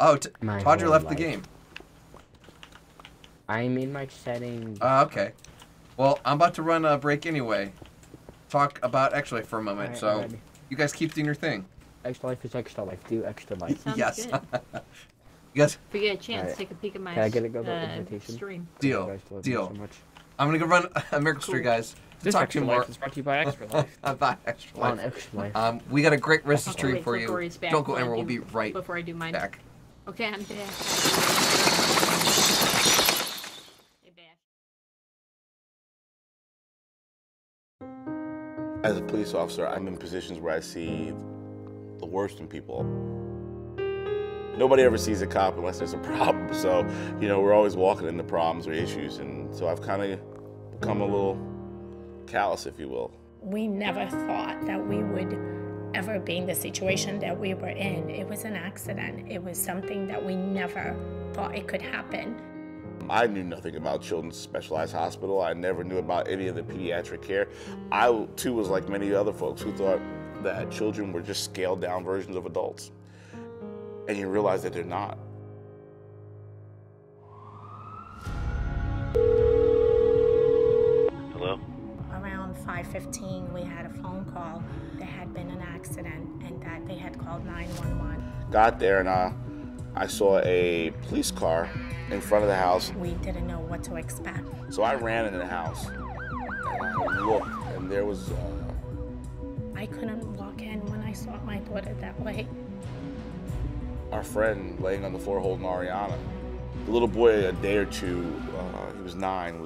Oh, My Todger whole left the life. game. I'm in my settings. Okay. Well, I'm about to run a break anyway. Talk about Extra Life for a moment. Alright, So ready. you guys keep doing your thing. Extra life is extra life. Do extra life. Sounds Yes. good. You guys, If we get a chance, Alright. take a peek at my Can I get a go invitation? stream. deal. You guys love me Deal. So much. I'm gonna go run American Street, guys. This Talk to Extra you Life more is brought to you by Extra Life. about Extra On Life. extra life. We got a great rest I'll stream wait for till you. Corey's back Don't go before I anywhere. We'll be do- right before I do mine. back. Okay, I'm back. Hey, Bash. As a police officer, I'm in positions where I see the worst in people. Nobody ever sees a cop unless there's a problem. So, you know, we're always walking into problems or issues. And so I've kind of become a little callous, if you will. We never thought that we would ever be in the situation that we were in. It was an accident. It was something that we never thought it could happen. I knew nothing about Children's Specialized Hospital. I never knew about any of the pediatric care. I, too, was like many other folks who thought that children were just scaled down versions of adults. And you realize that they're not. Hello? Around 5:15, we had a phone call. There had been an accident and that they had called 911. Got there and I saw a police car in front of the house. We didn't know what to expect. So I ran into the house and I looked, and there was I couldn't walk in when I saw my daughter that way. our friend laying on the floor holding Ariana. The little boy, a day or two, he was 9,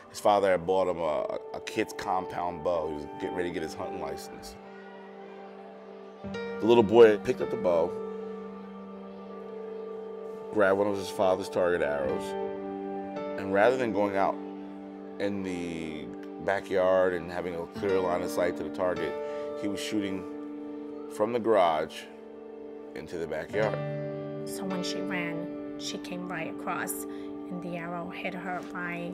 his father had bought him a kid's compound bow. He was getting ready to get his hunting license. The little boy picked up the bow, grabbed one of his father's target arrows, and rather than going out in the backyard and having a clear line of sight to the target, he was shooting from the garage into the backyard. So when she ran, she came right across, and the arrow hit her right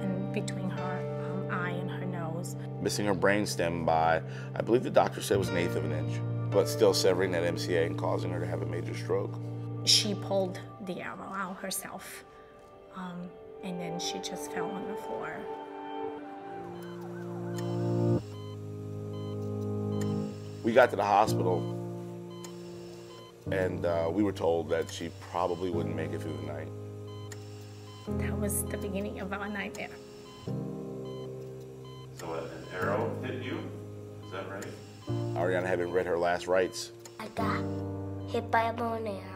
in between her eye and her nose. Missing her brainstem by, I believe the doctor said it was 1/8 of an inch, but still severing that MCA and causing her to have a major stroke. She pulled the arrow out herself, and then she just fell on the floor. We got to the hospital, and we were told that she probably wouldn't make it through the night. That was the beginning of our nightmare. So an arrow hit you? Is that right? Ariana hadn't read her last rites. I got hit by a bow and arrow.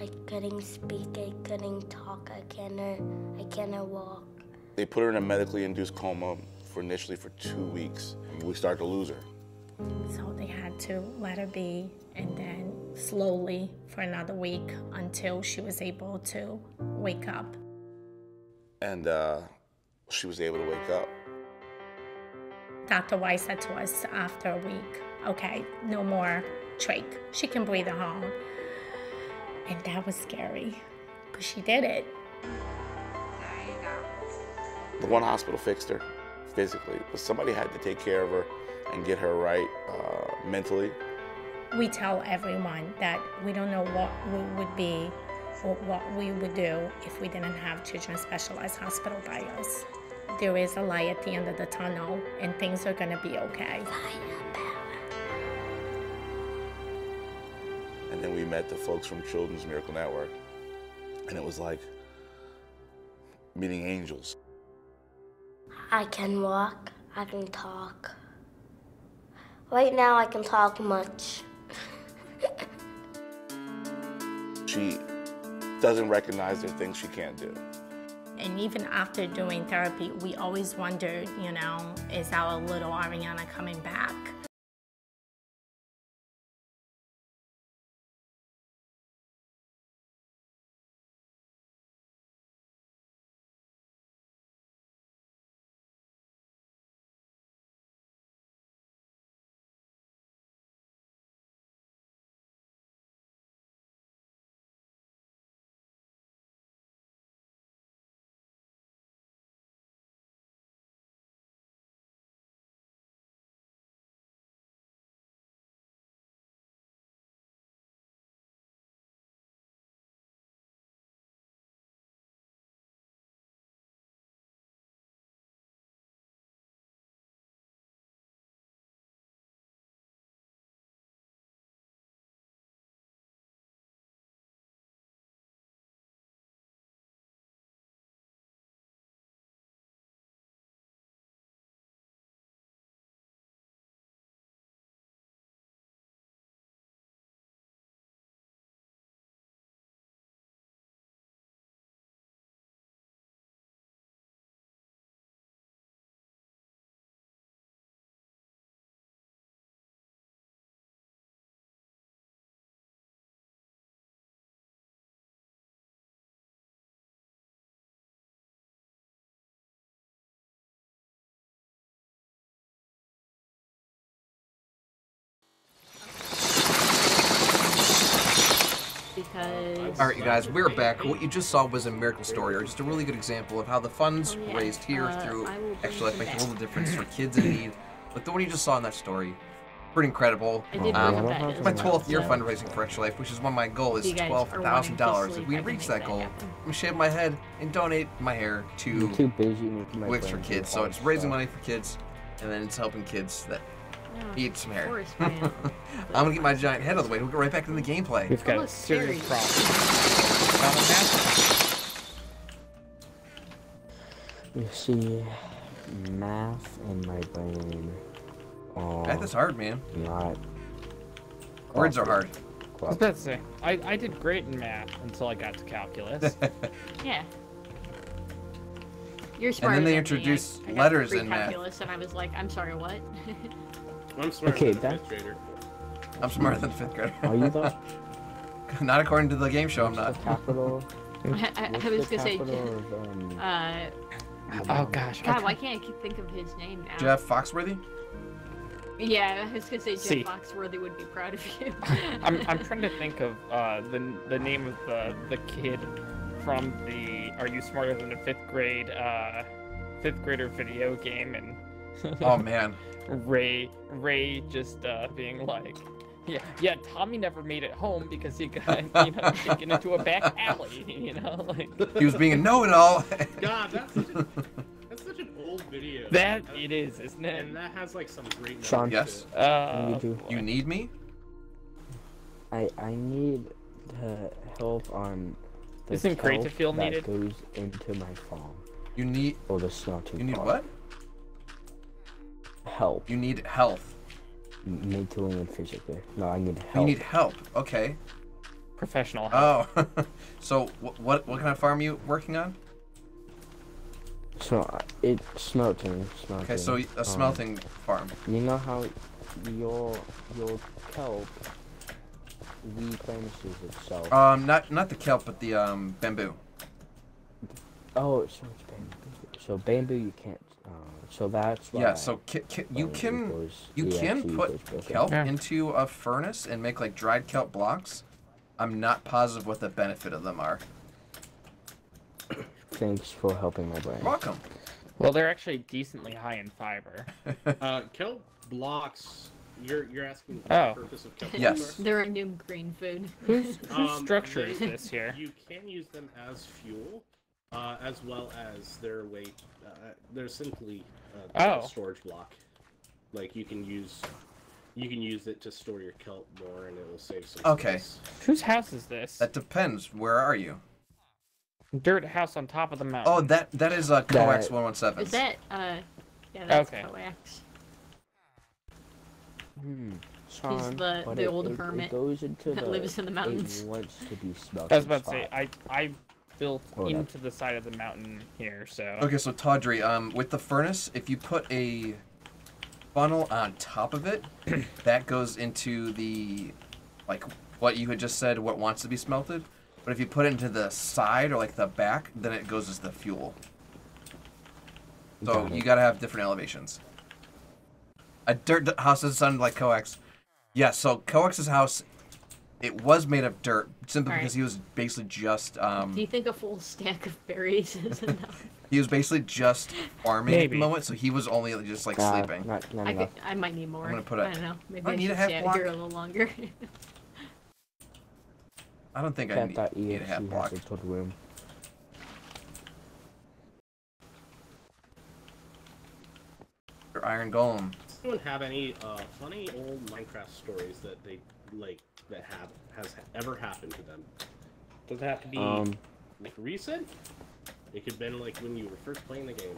I couldn't speak, I couldn't talk, I cannot walk. They put her in a medically induced coma initially for 2 weeks. We started to lose her. So they had to let her be, and then slowly for another week until she was able to wake up. And she was able to wake up. Dr. Weiss said to us after a week, okay, no more trach. She can breathe at home. And that was scary, but she did it. The one hospital fixed her physically, but somebody had to take care of her and get her right mentally. We tell everyone that we don't know what we would be or what we would do if we didn't have Children's Specialized Hospital by us. There is a light at the end of the tunnel, and things are gonna be okay. And then we met the folks from Children's Miracle Network, and it was like meeting angels. I can walk, I can talk. Right now I can talk much. She doesn't recognize there are things she can't do. And even after doing therapy, we always wondered, is our little Ariana coming back? All right, you guys, we're back. What you just saw was a miracle story, or just a really good example of how the funds raised here through Extra Life make a little difference for kids in need. Like the one you just saw in that story, pretty incredible. I did bring that as My well, 12th year so- fundraising for Extra Life, which is one of my goals, is You guys are wanting to $12,000. If sleep, we I can reach make that that goal, happen. I'm gonna shave my head and donate my hair to I'm too busy making my Wigs for brain Kids. do So it's hard raising stuff. money for kids, and then it's helping kids that need some hair. Forest I'm Man. gonna get my giant head out of the way. We'll get right back into the gameplay. We've got a serious problem. Found a math. You see, math in my brain. Math is hard, man. Not. Words are hard. I was about to say, I did great in math until I got to calculus. Yeah. You're smarter then they than me. introduced I got letters free in math. calculus, and I was like, I'm sorry, what? I'm smarter Okay, than a that- 5th grader. I'm smarter than a 5th grader. Are you though? Not according to the game show, I'm not. Capital. I was gonna say, Oh gosh. God, why can't I think of his name now? Jeff Foxworthy? Yeah, I was gonna say Jeff See. Foxworthy would be proud of you. I'm trying to think of the name of the kid from the Are You Smarter Than a Fifth Grader video game, and Oh man. Ray just being like, yeah, Tommy never made it home because he got taken into a back alley, like He was being a know-it-all. God, that's such an old video. That it is, isn't it? And that has like some great Sean, memories Yes. to it. You need me? I need help on the Isn't great to kelp feel that needed? goes into my farm. You need. Or the smelting. You need pot. what? Help. You need health. Mentally and physically. No, I need help. You need help. Okay. Professional help. Oh. So what kind of farm are you working on? So it's smelting. Okay, so a smelting farm. You know how your kelp replenishes itself. Not the kelp, but the bamboo. Oh, so it's bamboo. So bamboo you can't. So that's why. Yeah. So you can put kelp Yeah. into a furnace and make like dried kelp blocks. I'm not positive what the benefit of them are. Thanks for helping my brain. Welcome. Well, they're actually decently high in fiber. Kelp blocks. You're asking Oh. the purpose of kelp Yes. blocks? They're a new green food. Whose structure is they- this here? You can use them as fuel, as well as their weight. They're simply a Oh. storage block. Like you can use it to store your kelp more, and it will save some. Okay. space. Whose house is this? That depends. Where are you? Dirt house on top of the mountain. Oh, that is Coax 117. Is that, yeah, that's Okay. coax. Sean, the but old it hermit goes into that lives in the mountains. It wants to be smelting. I was about to say, I built Hold up. into the side of the mountain here, so. Okay, so Tawdry, with the furnace, if you put a funnel on top of it, that goes into the, like, what you had just said, what wants to be smelted. But if you put it into the side or, like, the back, then it goes as the fuel. So Got it. you gotta have different elevations. A dirt house doesn't sound like Coax. Yeah, so Coax's house, it was made of dirt, simply Alright. because he was basically just, Do you think a full stack of berries is enough? he was basically just farming at the Maybe. moment, so he was only just, like, sleeping. Not I enough. might need more. I'm gonna put I it- don't know. Maybe I I need a should half stay out block. here a little longer. I don't think I need a half Cat.exe block. has a total room. Or Iron Golem. Does anyone have any funny old Minecraft stories that they like that has ever happened to them? Does it have to be like recent? It could have been like when you were first playing the game.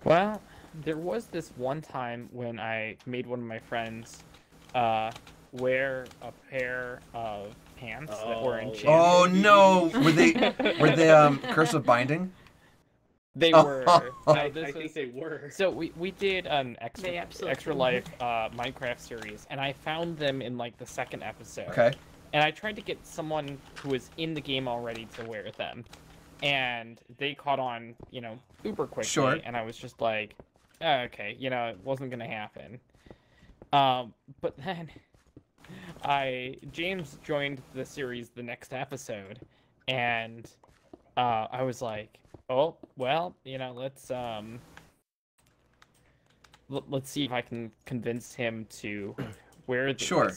Well, there was this one time when I made one of my friends wear a pair of pants that were enchanted. Oh no! Were they Curse of Binding? They were. I this think was- they were. So we did an They absolutely extra were. life Minecraft series, and I found them in like the second episode. Okay. And I tried to get someone who was in the game already to wear them, and they caught on, uber quickly. Sure. And I was just like, oh, okay, it wasn't gonna happen. But then James joined the series the next episode, and I was like, oh well, you know, let's see if I can convince him to wear these. Sure.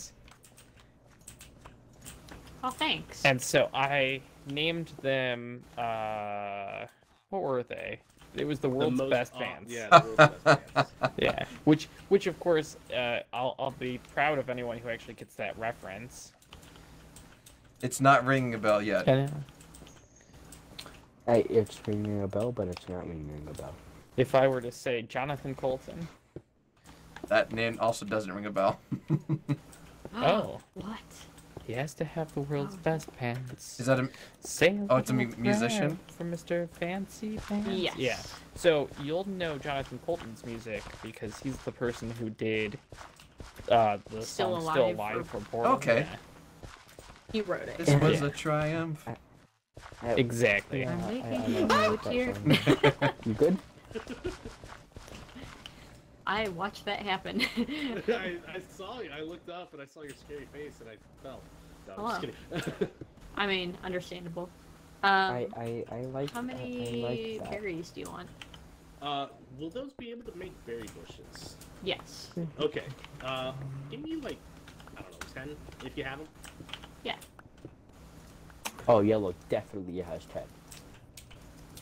Oh, thanks. And so I named them. What were they? It was the world's best pants. Yeah, the world's best pants. Yeah, which of course, I'll be proud of anyone who actually gets that reference. It's not ringing a bell yet. Hey, it's ringing a bell, but it's not ringing a bell. If I were to say Jonathan Colton. That name also doesn't ring a bell. Oh. What? He has to have the world's best pants. Is that a... Sail Oh, it's a little musician? craft for Mr. Fancy Pants? Yes. Yeah. So, you'll know Jonathan Colton's music because he's the person who did the Still song Still Alive Alive for- for Portal. Okay. Yeah. He wrote it. This was a triumph. Exactly. I'm making I a know note that here. song. You good? I watched that happen. I saw you. I looked up and I saw your scary face and I fell. No, I'm just kidding. I mean, understandable. I like. How many I like that. berries do you want? Will those be able to make berry bushes? Yes. Okay. Give me like, I don't know, 10 if you have them. Yeah. Oh, yellow definitely has 10.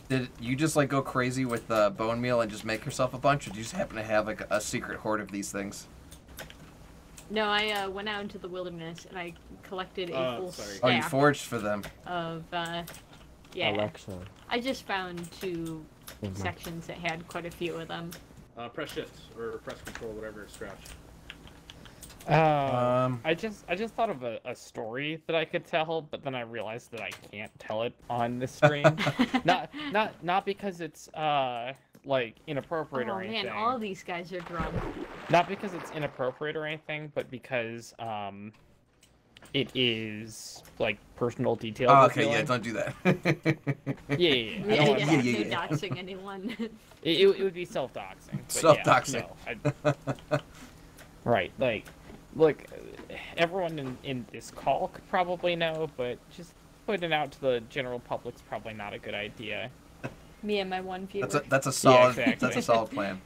Did you just like go crazy with bone meal and just make yourself a bunch, or do you just happen to have like a secret hoard of these things? No, I went out into the wilderness and I collected a full stack. Oh, you foraged for them. Of yeah. Alexa. I just found 2 Mhm. sections that had quite a few of them. Press shift or press control, whatever, scratch. I just thought of a story that I could tell, but then I realized that I can't tell it on this stream. not because it's like inappropriate Oh or anything. man, all these guys are drunk. Not because it's inappropriate or anything, but because it is like personal details. Oh, I okay, feel yeah, like. don't do that. Yeah. I don't want No doxing anyone. It would be self-doxing. but Self-doxing. Yeah, no, right, like, look, everyone in this call could probably know, but just putting it out to the general public's probably not a good idea. Me and my one viewer. That's a solid exactly. that's a solid plan.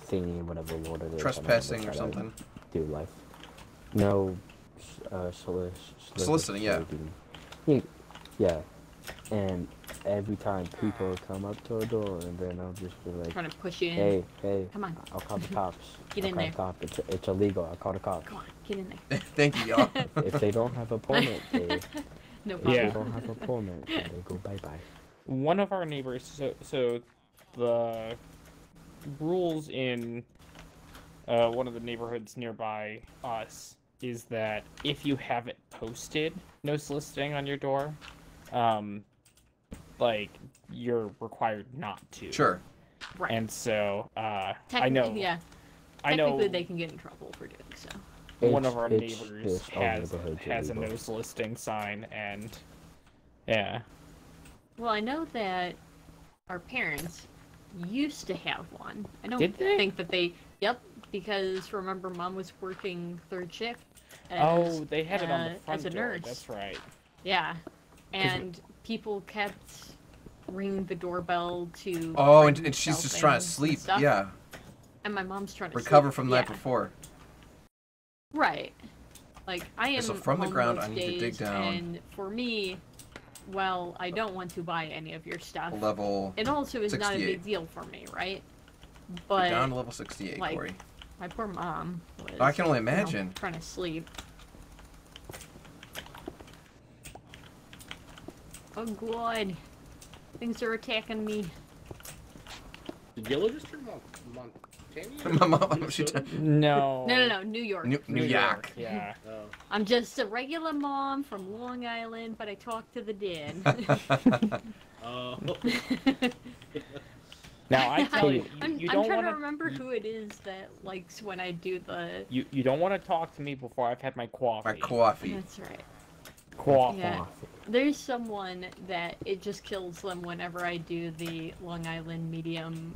thingy, whatever word it is. Trespassing or something. Do life. No, Soliciting, yeah. Yeah. And every time people come up to a door, and then I'll just be like, Trying to push you in. Hey, Come on. I'll call the cops. Get I'll in call there. the cops. It's illegal. I'll call the cops. Come on, get in there. Thank you, y'all. If they don't have a permit, No if problem. they don't have a permit, then they go bye-bye. One of our neighbors, so the rules in one of the neighborhoods nearby us is that if you haven't posted no soliciting on your door, like, you're required not to. Sure. Right. And so, I Technically, know. yeah. I know. Technically, they can get in trouble for doing so. One of our It's neighbors all has neighborhoods a illegal. no soliciting sign, and yeah. Well, I know that our parents used to have one. I don't Did they? think that they. Yep, because remember, Mom was working 3rd shift. Oh, they had it on the front as a door. nurse. That's right. Yeah, and people kept ring the doorbell to. Oh, ring and she's cell just trying to things and sleep. stuff. Yeah. And my mom's trying to Recover sleep. from the night before. Right. Like I am. So from the home ground, most I need to dig days, down. And for me, well, I don't want to buy any of your stuff. Level It also is not a 68. big deal for me, right? You're But down to level 68, like, Corey. my poor mom was. I can only you know, imagine. trying to sleep. Oh god, things are attacking me. Did Yellow just turn Montana? My mom, she No. No, New York. New York. Yeah. Oh. I'm just a regular mom from Long Island, but I talk to the dead. Oh. Now I tell you, I'm you don't trying want to remember who it is that likes when I do the. You don't want to talk to me before I've had my coffee. My coffee. That's right. Coffee. Yeah. There's someone that it just kills them whenever I do the Long Island medium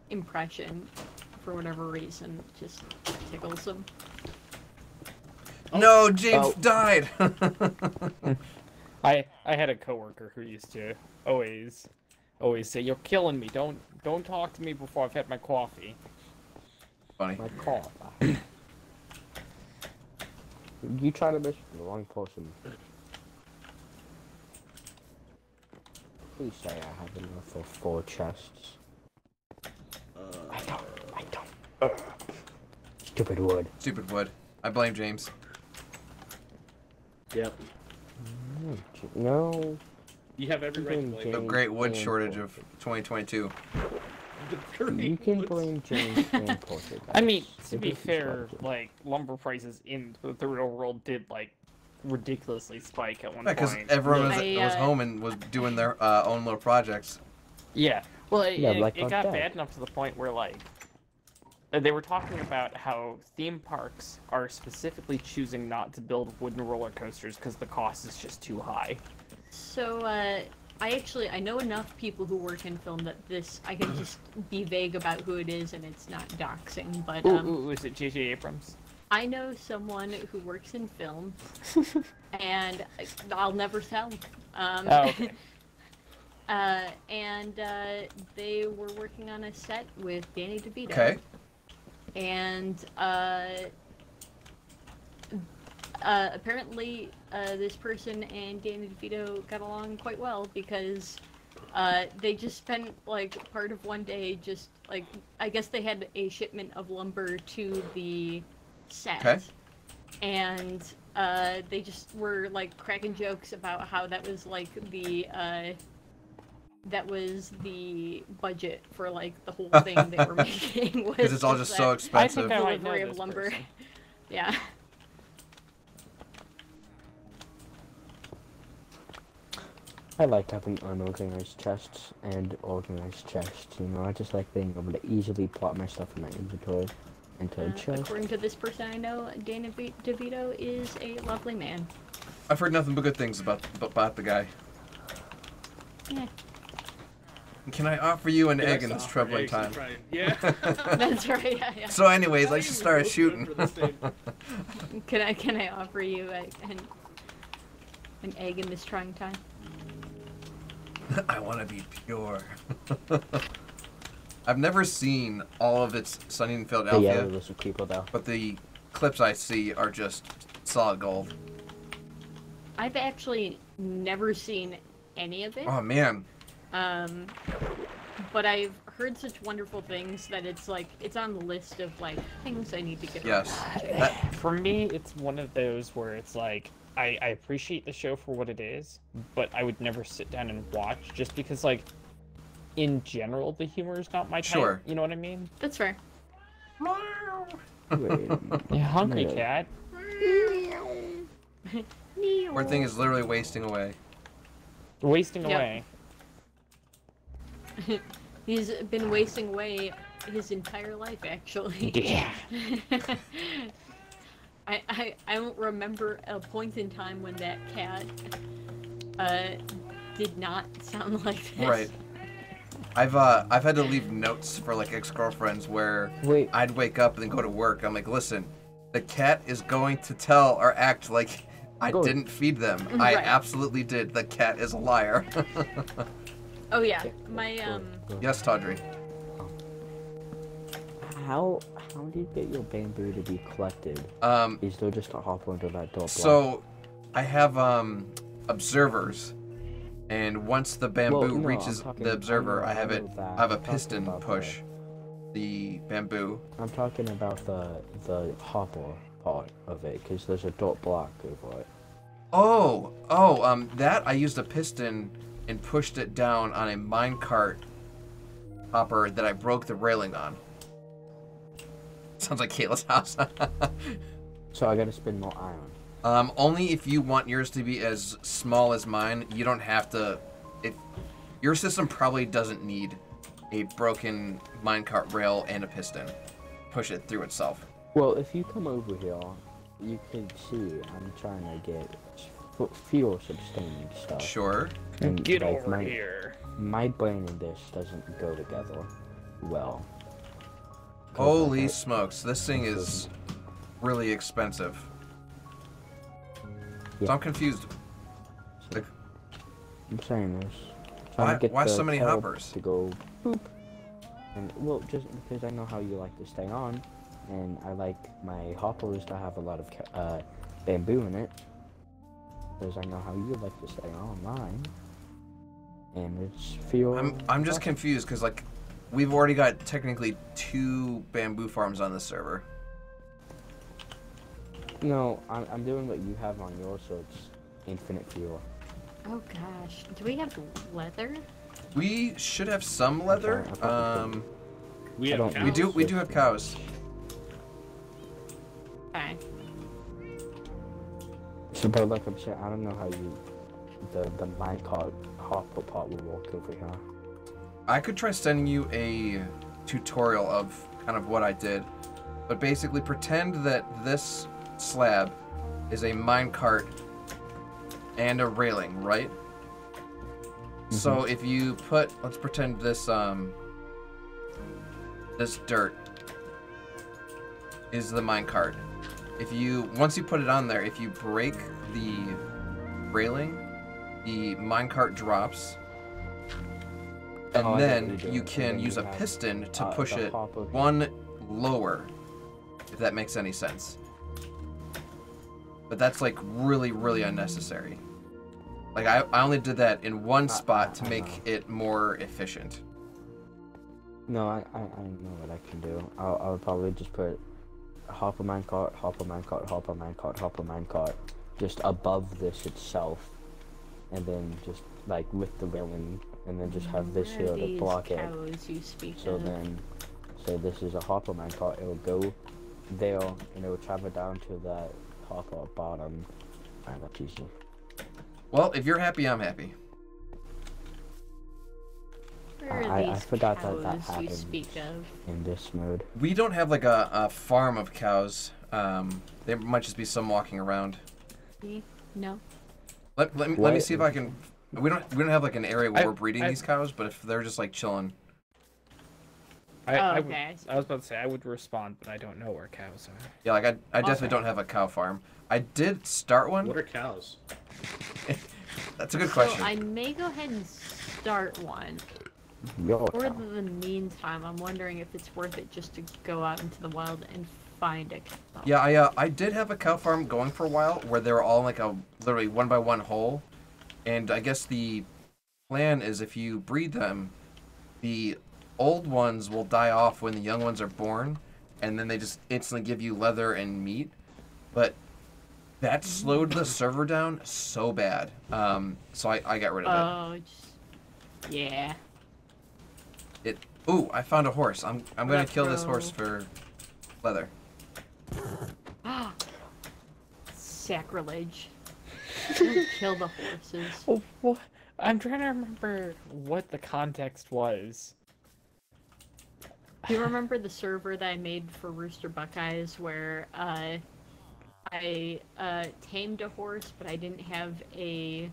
impression. For whatever reason, just tickles them. No, James died. I had a coworker who used to always say, "You're killing me. Don't talk to me before I've had my coffee." Funny. My coffee. You try to miss the wrong person. Please say I have enough for 4 chests. I don't. Stupid wood. Stupid wood. I blame James. Yep. No. You have every right to blame The him. great wood shortage of 2022. You can blame James and Porter. I mean, to be fair, like lumber prices in the real world did like ridiculously spike at one Because point. everyone was home and was doing their own little projects. Yeah. Well, it like my got dad. bad enough to the point where like they were talking about how theme parks are specifically choosing not to build wooden roller coasters because the cost is just too high. So, I know enough people who work in film that I can just be vague about who it is and it's not doxing, but, Is it J.J. Abrams? I know someone who works in film, and I'll never tell. Okay. And they were working on a set with Danny DeVito. Okay. And, apparently, this person and Danny DeVito got along quite well because they just spent like part of one day just like I guess they had a shipment of lumber to the set, Okay. and they just were like cracking jokes about how that was like the budget for like the whole thing they were making. Was 'Cause it's all just so that expensive. I might know delivery of this lumber. person. Yeah. I like having unorganized chests and organized chests. You know, I just like being able to easily plot my stuff in my inventory into a chest. According to this person I know, Danny DeVito is a lovely man. I've heard nothing but good things about the guy. Yeah. Can I offer you an Yeah, egg in I this saw troubling eggs time? and fried- Yeah. That's right. Yeah. So, anyways, I should start shooting. Can I offer you an egg in this trying time? I want to be pure. I've never seen all of It's Sunny in Philadelphia. Yeah, those are people though. But the clips I see are just solid gold. I've actually never seen any of it. Oh man. But I've heard such wonderful things that it's like it's on the list of like things I need to get. Yes. For me, it's one of those where it's like I appreciate the show for what it is, but I would never sit down and watch just because like in general the humor is not my type. Sure. You know what I mean? That's fair. Yeah, hungry Yeah. cat. Poor thing is literally wasting away. Wasting Yep. away. He's been wasting away his entire life, actually. Yeah. I don't remember a point in time when that cat did not sound like this. Right. I've had to leave notes for like ex-girlfriends where I'd wake up and then go to work. I'm like, listen, the cat is going to tell or act like I didn't feed them. I absolutely did. The cat is a liar. Oh yeah, my Yes, Tawdry. How do you get your bamboo to be collected? You still just hop onto that door block? So, I have observers, and once the bamboo reaches the observer, I have a piston push the bamboo. I'm talking about the hopper part of it, because there's a dot block over it. That I used a piston and pushed it down on a minecart hopper that I broke the railing on. Sounds like Kayla's house. So I gotta spin more iron. Only if you want yours to be as small as mine. You don't have to. If your system probably doesn't need a broken minecart rail and a piston, push it through itself. Well, if you come over here, you can see I'm trying to get fuel sustaining stuff. Sure. And get like, over here. My brain and this doesn't go together well. Holy smokes, this thing is really expensive. Yeah. So I'm confused. Like, I'm saying this. Why so many hoppers? To go boop. And well, just because I know how you like to stay on, and I like my hoppers to have a lot of bamboo in it, because I know how you like to stay online. And it's feel. I'm just confused because like we've already got technically 2 bamboo farms on this server. No, I'm doing what you have on yours, so it's infinite fuel. Oh gosh, do we have leather? We should have some leather. We have cows. We do have cows. Okay. So, but like I'm saying, I don't know how the minecart hopper part will work over here. I could try sending you a tutorial of kind of what I did, but basically pretend that this slab is a minecart and a railing, right? Mm-hmm. So if you let's pretend this this dirt is the minecart. Once you put it on there, if you break the railing, the minecart drops, and then you can use a piston to push it one lower, if that makes any sense. But that's like really, really unnecessary. Like I only did that in one spot to make it more efficient. No, I know what I can do. I'll probably just put hopper minecart, hopper minecart, hopper minecart, hopper minecart, just above this itself, and then just like with the railing, and then just have this here to block it. So this is a hopper minecart. It will go there, and it will travel down to that hopper bottom. Alright, that's easy. Well, if you're happy, I'm happy. I forgot that happened in this mode. We don't have like a farm of cows. There might just be some walking around. No. Let me see if I can. We don't have like an area where we're breeding these cows, but if they're just like chilling. I was about to say I would respond, but I don't know where cows are. Yeah, like I definitely don't have a cow farm. I did start one. What are cows? That's a good question. So I may go ahead and start one. For the meantime, I'm wondering if it's worth it just to go out into the wild and find a cow. Yeah, I did have a cow farm going for a while where they were all in like a literally 1x1 hole, and I guess the plan is if you breed them, the old ones will die off when the young ones are born, and then they just instantly give you leather and meat. But that slowed the server down so bad. So I got rid of it. Yeah. Ooh, I found a horse. I'm gonna kill this horse for leather. Sacrilege. Don't kill the horses. Oh, what? I'm trying to remember what the context was. Do you remember the server that I made for Rooster Buckeyes where I tamed a horse, but I didn't have a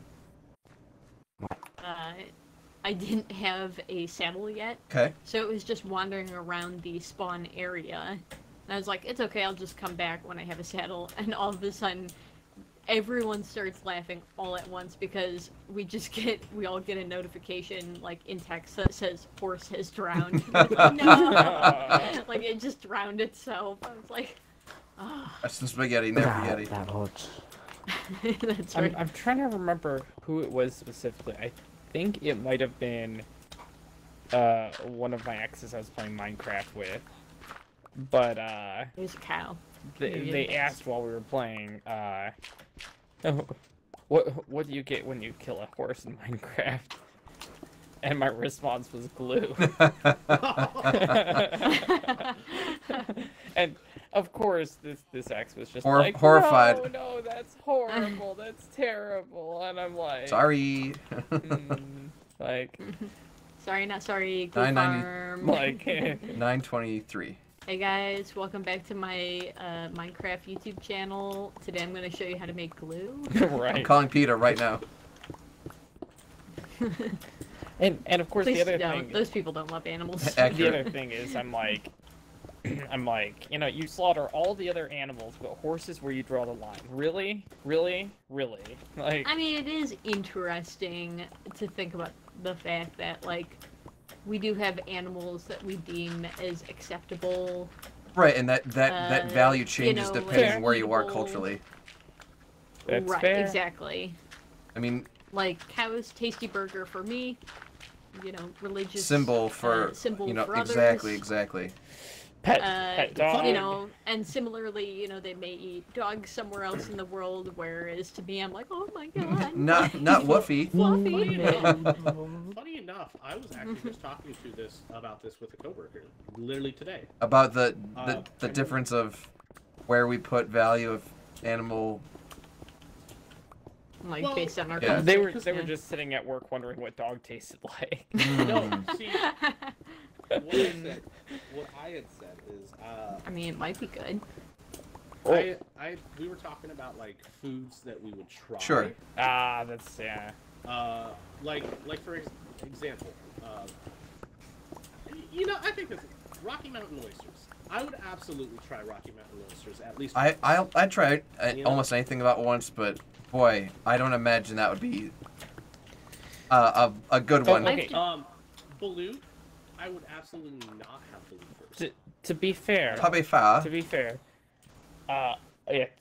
saddle yet. Okay. So it was just wandering around the spawn area. And I was like, it's okay, I'll just come back when I have a saddle. And all of a sudden, everyone starts laughing all at once because we all get a notification like in text that says horse has drowned. Like, no, like it just drowned itself. I was like, oh. That's some spaghetti, never spaghetti. That hurts. That's right. I'm trying to remember who it was specifically. I think it might have been one of my exes I was playing Minecraft with. But It was a cow. they asked while we were playing, what do you get when you kill a horse in Minecraft? And my response was glue. And of course, this ex was just like, horrified. No, that's horrible. That's terrible. And I'm like, Sorry. like, sorry, not sorry. Glue 990 farm. like 923. Hey guys, welcome back to my Minecraft YouTube channel. Today I'm going to show you how to make glue. right. I'm calling Peter right now. And of course Please the other don't. thing. Those people don't love animals. The other thing is, I'm like, you know, you slaughter all the other animals, but horses, where you draw the line? Really, really, really? Like, I mean, it is interesting to think about the fact that like we do have animals that we deem as acceptable. Right, and that value changes you know, depending like, on where you are eatable. culturally. That's right, fair. exactly. I mean, Like cows, tasty burger for me. You know, religious symbol for symbol you know for others. exactly. Pet dog. You know, and similarly, you know, they may eat dogs somewhere else in the world, whereas to me, I'm like, oh my god. Not Woofy. Funny enough, I was actually just talking about this with a coworker literally today. About the difference of where we put value of animal. Like Well, based on our yeah. culture. They were just sitting at work wondering what dog tasted like. No, see, what I had said is, I mean, it might be good. we were talking about like foods that we would try. Sure. Ah, that's yeah. Like for example, you know, I think this Rocky Mountain oysters. I would absolutely try Rocky Mountain oysters at least. I tried You know? almost anything about once, but boy, I don't imagine that would be a good one. Okay. Balut, I would absolutely not have balut first. To be fair. Pas fair. To be fair. Yeah,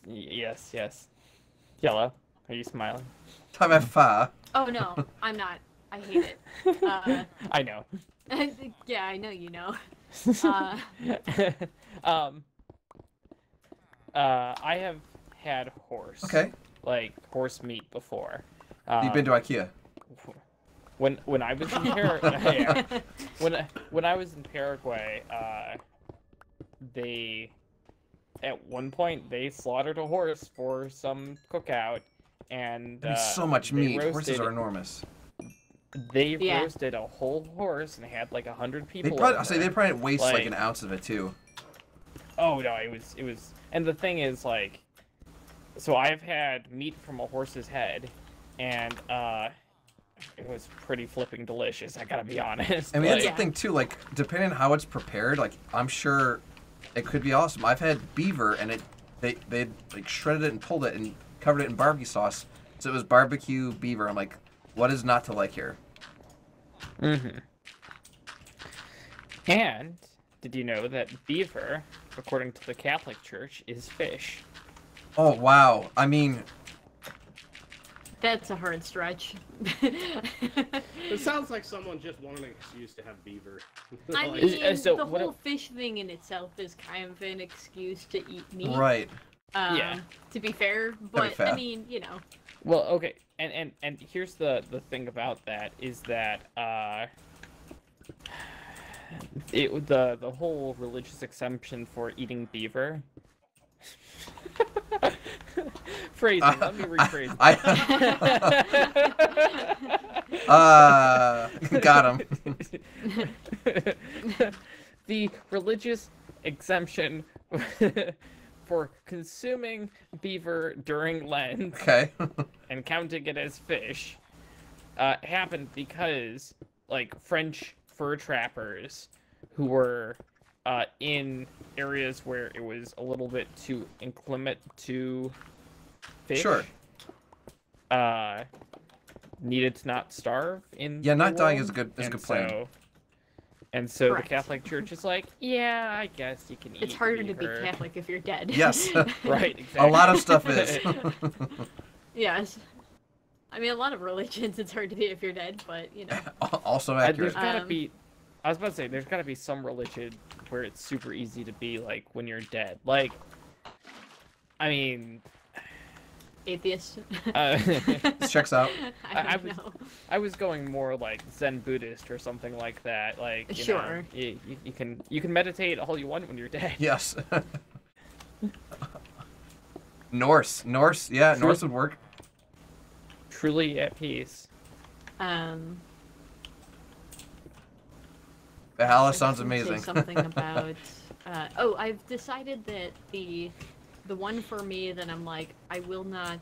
yes. Yellow, are you smiling? Pas fair. Oh no, I'm not. I hate it. I know. Yeah, I know you know. I have had horse. Okay. Like horse meat before. You've been to IKEA. When I was in Paraguay, when I was in Paraguay, they at one point they slaughtered a horse for some cookout, and There's so much they meat. Horses roasted- are enormous. They Yeah. roasted a whole horse and had like 100 They people. probably, over. they probably waste like Like- an ounce of it too. Oh no, it was, and the thing is like, so I've had meat from a horse's head, and it was pretty flipping delicious. I gotta be honest. I mean, that's Like, the thing too. Like, depending on how it's prepared, like I'm sure it could be awesome. I've had beaver, and they like shredded it and pulled it and covered it in barbecue sauce, so it was barbecue beaver. I'm like, what is not to like here? Mm-hmm. And did you know that beaver, according to the Catholic Church, is fish? Oh wow! I mean, That's a hard stretch. It sounds like someone just wanted an excuse to have beaver. I Like- mean, so the what whole fish thing in itself is kind of an excuse to eat meat. right? Yeah. To be fair, but fair. I mean, you know. Well, okay, and here's the thing about that is that the whole religious exemption for eating beaver. Phrasing. Let me rephrase. Got him. The religious exemption for consuming beaver during Lent Okay. and counting it as fish happened because, like, French fur trappers who were in areas where it was a little bit too inclement to fish. Sure. Needed to not starve in. Yeah, the not dying world, is a good and plan. So Correct. the Catholic Church is like, yeah, I guess you can eat. It's harder to be her. Catholic if you're dead. Yes. Right. Exactly. A lot of stuff is. Yes. I mean, a lot of religions, it's hard to be if you're dead, but, you know. Also accurate. There's gotta be. I was about to say, there's gotta be some religion where it's super easy to be like when you're dead. Like, I mean. Atheist. This checks out. I was going more like Zen Buddhist or something like that. Like, you Sure. know, you can meditate all you want when you're dead. Yes. Norse, yeah, True. Norse would work. Truly at peace. Valhalla I sounds was gonna say amazing. Something about. Oh, I've decided that the one for me that I'm like, I will not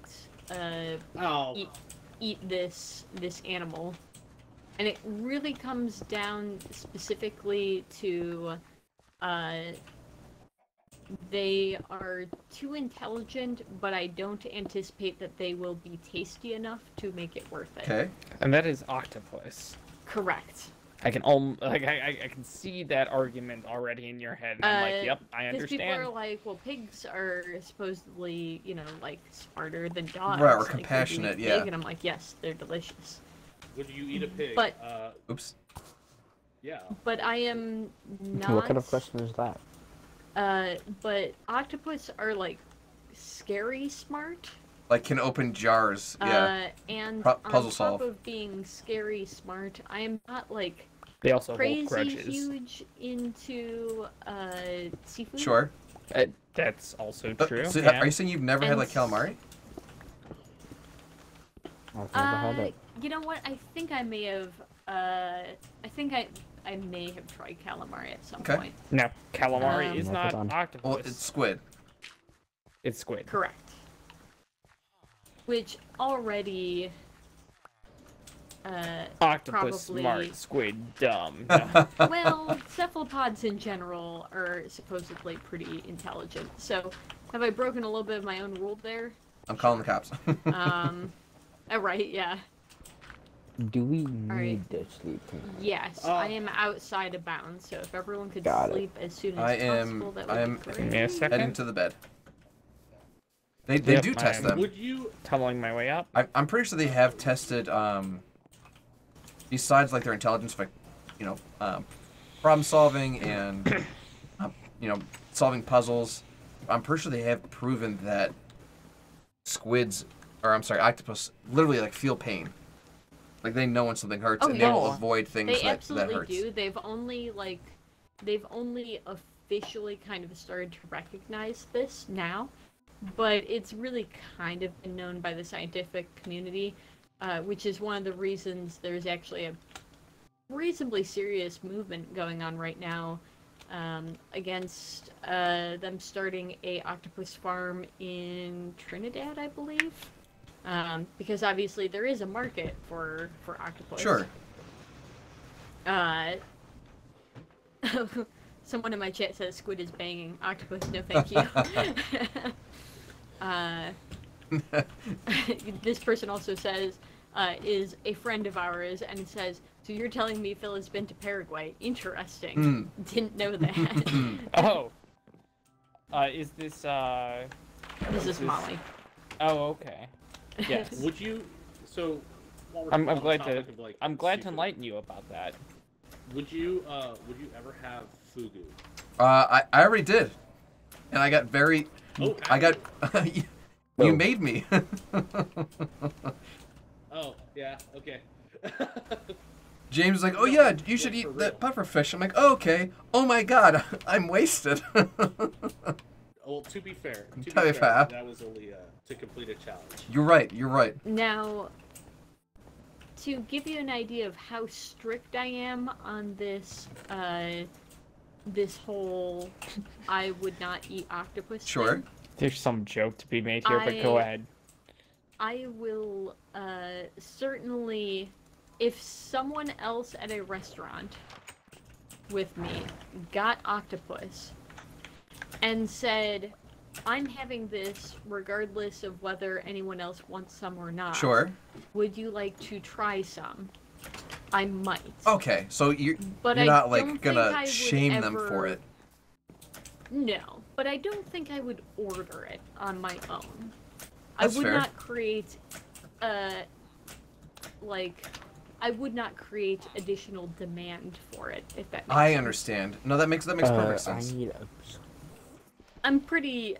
eat this animal, and it really comes down specifically to they are too intelligent, but I don't anticipate that they will be tasty enough to make it worth it. Okay. And that is octopus. Correct. I can I can see that argument already in your head. And I'm like, yep, I understand. Because people are like, well, pigs are supposedly, you know, like smarter than dogs. Right, or like, compassionate, would you eat a yeah. pig? And I'm like, yes, they're delicious. Would you eat a pig? But oops. Yeah. But I am not. What kind of question is that? But octopus are like scary smart. Like can open jars. Yeah. And Puzzle on top solve. of being scary smart, I am not like They also hold crazy grudges. huge into seafood. Sure. That's also true. So yeah. are you saying you've never had like calamari? I've never had it. You know what? I think I may have. I think I may have tried calamari at some point. No, calamari is Never not done. octopus. Well, it's squid. It's squid. Correct. Which already. Octopus probably... smart, squid dumb. Well, cephalopods in general are supposedly pretty intelligent. So, have I broken a little bit of my own rule there? I'm calling the cops. Oh, right, yeah. Do we right. need the sleeping? Yes, I am outside of bounds, so if everyone could Got it. sleep as soon as I possible, that would am be great. Give me a second. heading to the bed. They Yep, do test I'm them. Would you? Tunneling my way up. I'm pretty sure they have tested besides like their intelligence, like problem solving and solving puzzles. I'm pretty sure they have proven that octopus literally like feel pain. Like they know when something hurts and they will avoid things that absolutely hurts. do. They've only officially kind of started to recognize this now, but it's really kind of been known by the scientific community, which is one of the reasons there's actually a reasonably serious movement going on right now against them starting a octopus farm in Trinidad, I believe. Because obviously there is a market for octopus. Sure. Someone in my chat says squid is banging. Octopus, no thank you. This person also says, is a friend of ours, and it says, so you're telling me Phil has been to Paraguay. Interesting. Didn't know that. Oh. Is this, This is Molly. Oh, okay. Yes. Would you? So, while we're I'm on the glad to. topic of, like, I'm glad to seafood, enlighten you about that. Would you ever have fugu? I already did, and I got very. Oh, I got. You made me. Oh yeah, okay. James was like, "Oh yeah, you should eat that pufferfish." I'm like, oh, "Okay." Oh my God, I'm wasted. Well, to be fair, that was only to complete a challenge. You're right. You're right. Now, to give you an idea of how strict I am on this, this whole I would not eat octopus thing, There's some joke to be made here, but go ahead. I will certainly, if someone else at a restaurant with me got octopus and said, I'm having this regardless of whether anyone else wants some or not. Sure. Would you like to try some? I might. Okay, so you're But not don't like think gonna I would shame them for ever- it. No, but I don't think I would order it on my own. That's I would fair. not create, I would not create additional demand for it, if that makes I sense. understand. No, that makes perfect sense. I'm pretty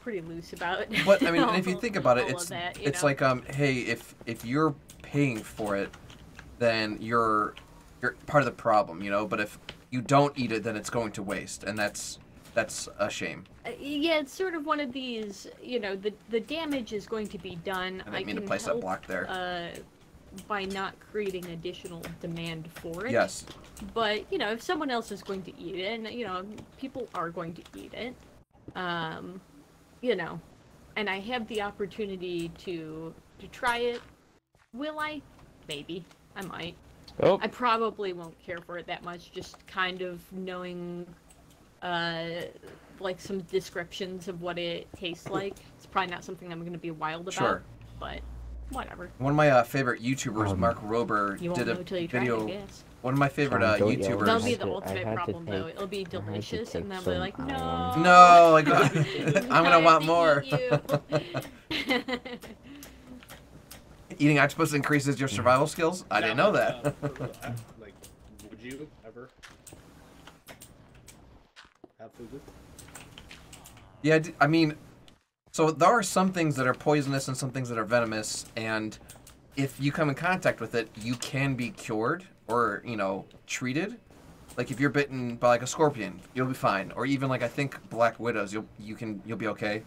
loose about. But I mean, and if you think about it, all it's of that, you it's know? like hey, if you're paying for it, then you're part of the problem, you know. But if you don't eat it, then it's going to waste, and that's a shame. Yeah, it's sort of one of these, you know, the damage is going to be done. I didn't mean to can place that help, block there. By not creating additional demand for it. Yes. But, you know, if someone else is going to eat it, and, you know, people are going to eat it, you know, and I have the opportunity to try it, will I? Maybe. I might. Oh. I probably won't care for it that much, just kind of knowing, like, some descriptions of what it tastes like. It's probably not something I'm going to be wild about. Sure. But whatever. One of my favorite YouTubers, Mark Rober, You won't did a know till you try it, video. I guess. One of my favorite Don't yell. YouTubers. That'll be the I ultimate had to problem, though. take- It'll be I had to delicious, and take they'll be some like, iron. no. No, like I'm gonna want more. Eating octopus increases your survival skills? I didn't know that. Like, would you ever have food? Yeah, I mean, so there are some things that are poisonous and some things that are venomous, and if you come in contact with it, you can be cured or, you know, treated. Like if you're bitten by like a scorpion, you'll be fine. Or even like I think black widows, you'll be okay.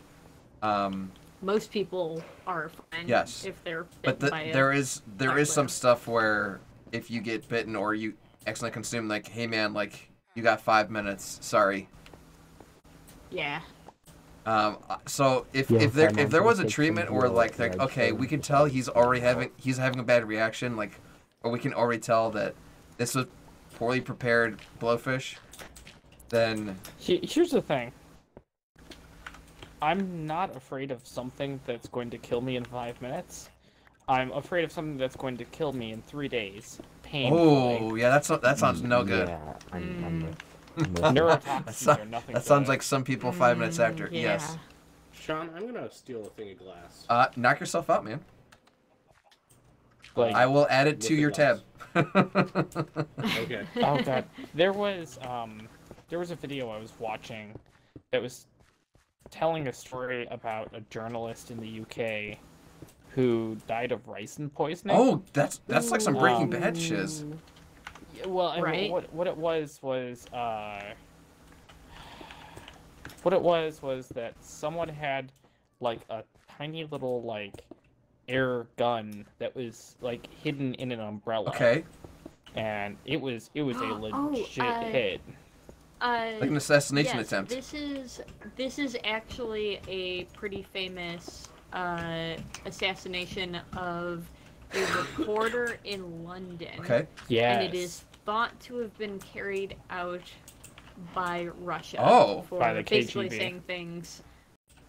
Most people are fine. Yes. If they're But bitten by a there is black some widow. stuff where if you get bitten or you accidentally consume, like, hey man, like you got 5 minutes, sorry. Yeah. So if Yeah, there was a take treatment some where blood, like like, okay, we can tell he's having a bad reaction, like, or we can already tell that this was poorly prepared blowfish, then Here's the thing. I'm not afraid of something that's going to kill me in 5 minutes. I'm afraid of something that's going to kill me in 3 days. Painfully. oh yeah, that sounds no good. Yeah, I'm Neurotoxins are nothing That sounds good. like some people 5 minutes after. Yes. Sean, I'm gonna steal a thing of glass. Knock yourself out, man. Like, I will add it With to the your glass. tab. Okay. Oh god, there was a video I was watching that was telling a story about a journalist in the UK who died of ricin poisoning. Oh, that's like some Breaking Bad shiz. Yeah, well, and Right. what it was that someone had like a tiny little like air gun that was like hidden in an umbrella. Okay. And it was a Oh, legit hit. Like an assassination yes, attempt. This is actually a pretty famous assassination of a reporter in London. Okay. Yes. And it is thought to have been carried out by Russia. Oh. For By the basically KGB. saying things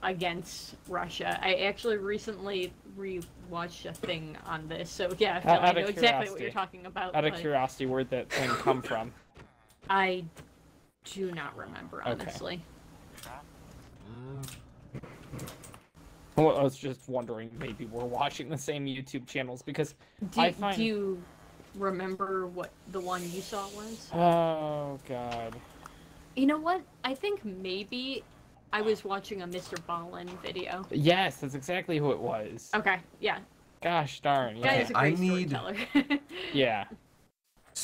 against Russia. I actually recently rewatched a thing on this, so yeah, so I Out know of exactly what curiosity. you're talking about. Out of but curiosity, where'd that thing come from? I do not remember, Okay. honestly. Well, I was just wondering, maybe we're watching the same YouTube channels because I find. Do you remember what the one you saw was? Oh god. You know what? I think maybe I was watching a Mr. Ballin video. Yes, that's exactly who it was. Okay, yeah. Gosh darn. Guy Yeah. is a great storyteller. Yeah.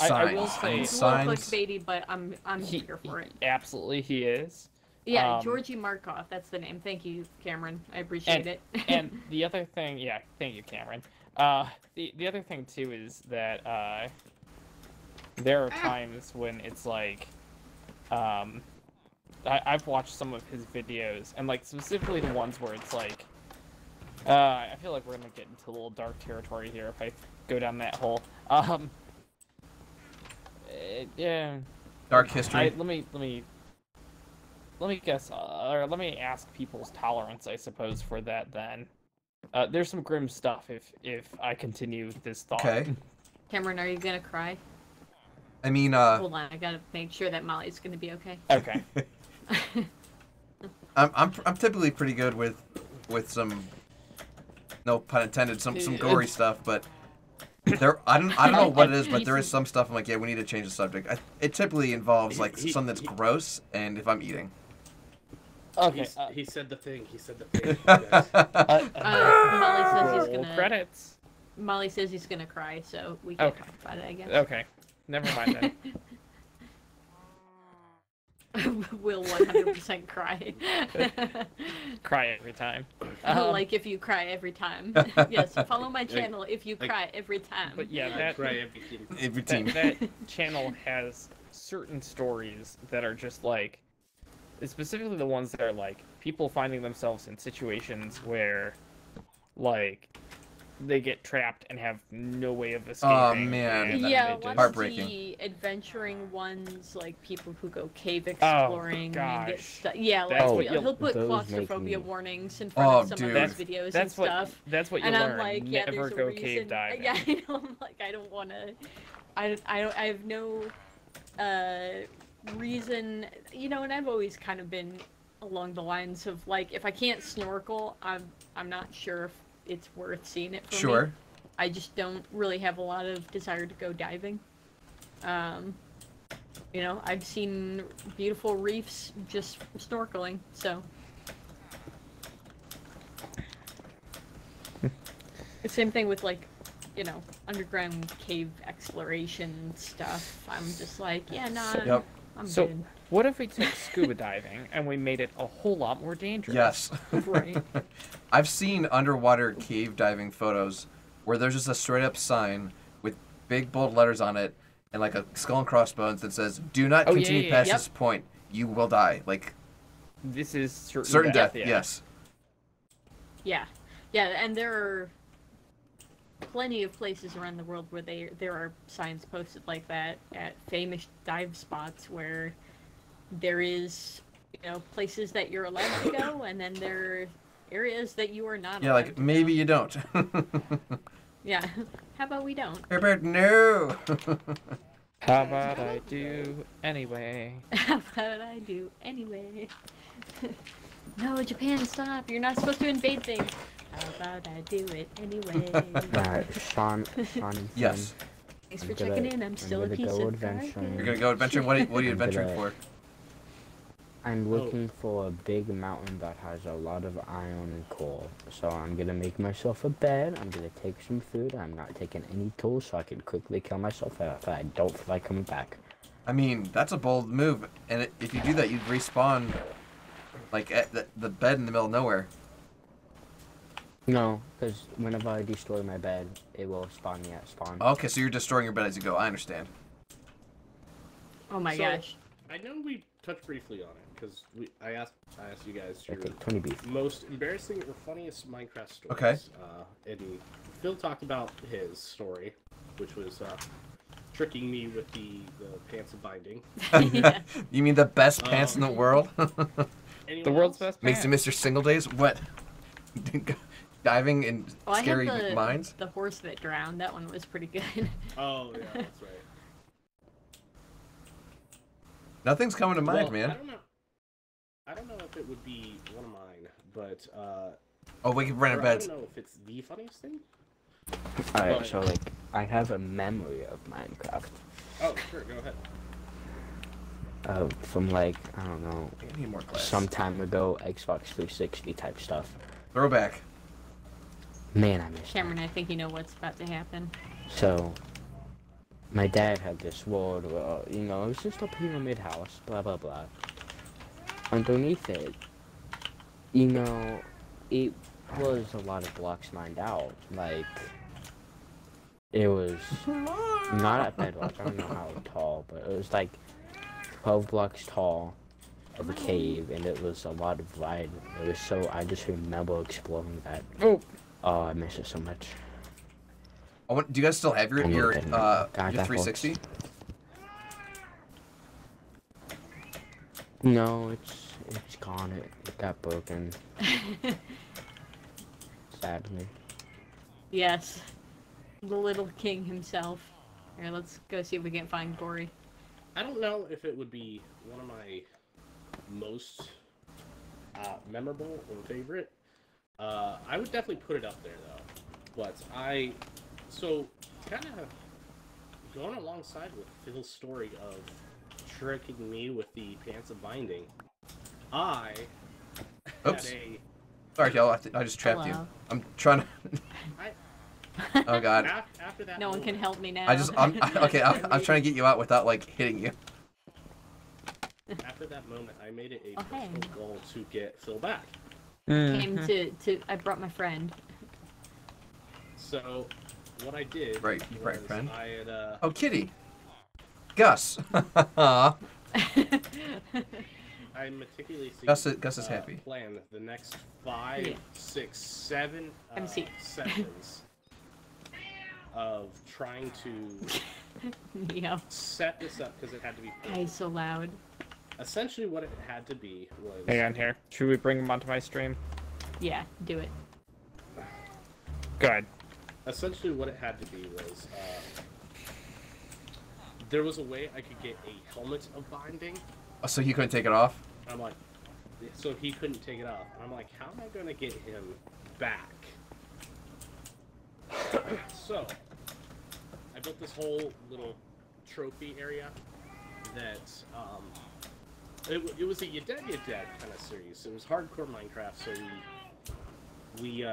I will say It's a little clickbaity, but I'm here for it. Absolutely, he is. Yeah, Georgie Markov, that's the name. Thank you, Cameron. I appreciate it. And the other thing, yeah, thank you, Cameron. The other thing too is that there are times when it's like, I've watched some of his videos, and like specifically the ones where it's like, I feel like we're gonna get into a little dark territory here if I go down that hole. Yeah. Dark history. Let me guess, or let me ask people's tolerance, I suppose, for that then. There's some grim stuff if I continue this thought. Okay. Cameron, are you gonna cry? I mean, Hold on, I gotta make sure that Molly's gonna be okay. Okay. I'm typically pretty good with some, no pun intended, some gory stuff, but there I don't know what it is, but there is some stuff I'm like, yeah, we need to change the subject. It typically involves like something that's gross, and if I'm eating. Okay. He said the thing. He said the thing. Molly says he's gonna. Credits. Molly says he's gonna cry, so we can't talk about it again. Okay. Never mind then. Will 100% cry. Cry every time. Like if you cry every time. Yes, follow my channel if you cry every time. But yeah, that every team. That channel has certain stories that are just like, specifically the ones that are like people finding themselves in situations where, like, they get trapped and have no way of escaping. Oh man, yeah, heartbreaking. The adventuring ones, like people who go cave exploring and get stuff. Yeah, That's like what he'll put claustrophobia warnings in front of some of his videos and stuff. That's what you and learn. I'm like, yeah, Never there's a go reason. cave diving. Yeah, I know. I'm like, I don't want to. I have no reason, you know. And I've always kind of been along the lines of like, if I can't snorkel, I'm not sure if it's worth seeing it for me. I just don't really have a lot of desire to go diving. You know, I've seen beautiful reefs just snorkeling, so. The same thing with like, you know, underground cave exploration stuff. I'm just like, yeah, nah, I'm So, good. what if we took scuba diving and we made it a whole lot more dangerous? Yes. Right. I've seen underwater cave diving photos where there's just a straight up sign with big bold letters on it and like a skull and crossbones that says, "Do not continue past this point. You will die." Like, this is certain death. Yes. Yeah, yeah, and there are plenty of places around the world where there are signs posted like that at famous dive spots where there is, you know, places that you're allowed to go, and then there are areas that you are not. Yeah, allowed like to maybe you don't. Yeah. How about we don't? Herbert, no. How about I do anyway? How about I do anyway? No, Japan, stop! You're not supposed to invade things. How about I do it anyway? Alright, Sean and Yes. Thanks for checking in. I'm still a piece of garbage. You're gonna go adventuring. What are you adventuring for? I'm looking for a big mountain that has a lot of iron and coal. So I'm gonna make myself a bed. I'm gonna take some food. I'm not taking any tools so I can quickly kill myself if I don't feel like coming back. I mean, that's a bold move, and if you do that, you'd respawn like at the bed in the middle of nowhere. No, because whenever I destroy my bed, it will spawn me at spawn. Okay, so you're destroying your bed as you go. I understand. Oh my gosh. I know we touched briefly on it because I asked you guys your 20 beef. most embarrassing or funniest Minecraft stories. Okay. And Phil talked about his story, which was tricking me with the pants and binding. You mean the best pants in the world? The world's best Makes you Mr. Single Days? What? Diving in scary I had mines? the horse that drowned. That one was pretty good. Oh yeah, that's right. Nothing's coming to mind, man. I don't know if it would be one of mine, but oh, we can rent a bed. I don't know if it's the funniest thing. Alright, so like, I have a memory of Minecraft. Oh, sure, go ahead. From like, I don't know, need more class. some time ago, Xbox 360 type stuff. Throwback. Man, I miss Cameron, I think you know what's about to happen. So, my dad had this world where, you know, it was just a pyramid house, blah blah blah. Underneath it, you know, it was a lot of blocks mined out. Like, it was not at bedrock, I don't know how tall, but it was like 12 blocks tall of a cave, and it was a lot of light. It was so, I just remember exploring that. Oh, I miss it so much. Do you guys still have your 360? No, it's gone. It got broken. Sadly. Yes. The little king himself. Here, let's go see if we can find Gory. I don't know if it would be one of my most memorable or favorite. I would definitely put it up there though. But so kind of going alongside with Phil's story of tricking me with the pants of binding, I Oops. had a... Sorry, y'all. I just trapped you. I'm trying to. Oh God. After that no one can help me now. Okay. I'm trying to get you out without like hitting you. After that moment, I made it a personal goal to get Phil back. Came to I brought my friend. So, what I did Right, was friend. I had Oh, Kitty. Gus. I meticulously Gus is happy. planned the next 5, 6, 7 sessions of trying to set this up because it had to be. Guy's so loud. Essentially, what it had to be was. Hang on here. Should we bring him onto my stream? Yeah, do it. Good. Essentially, what it had to be was there was a way I could get a helmet of binding. Oh, so he couldn't take it off? I'm like, so he couldn't take it off. I'm like, how am I going to get him back? So, I built this whole little trophy area that, it was a You Dead, You Dead kind of series. It was hardcore Minecraft, so we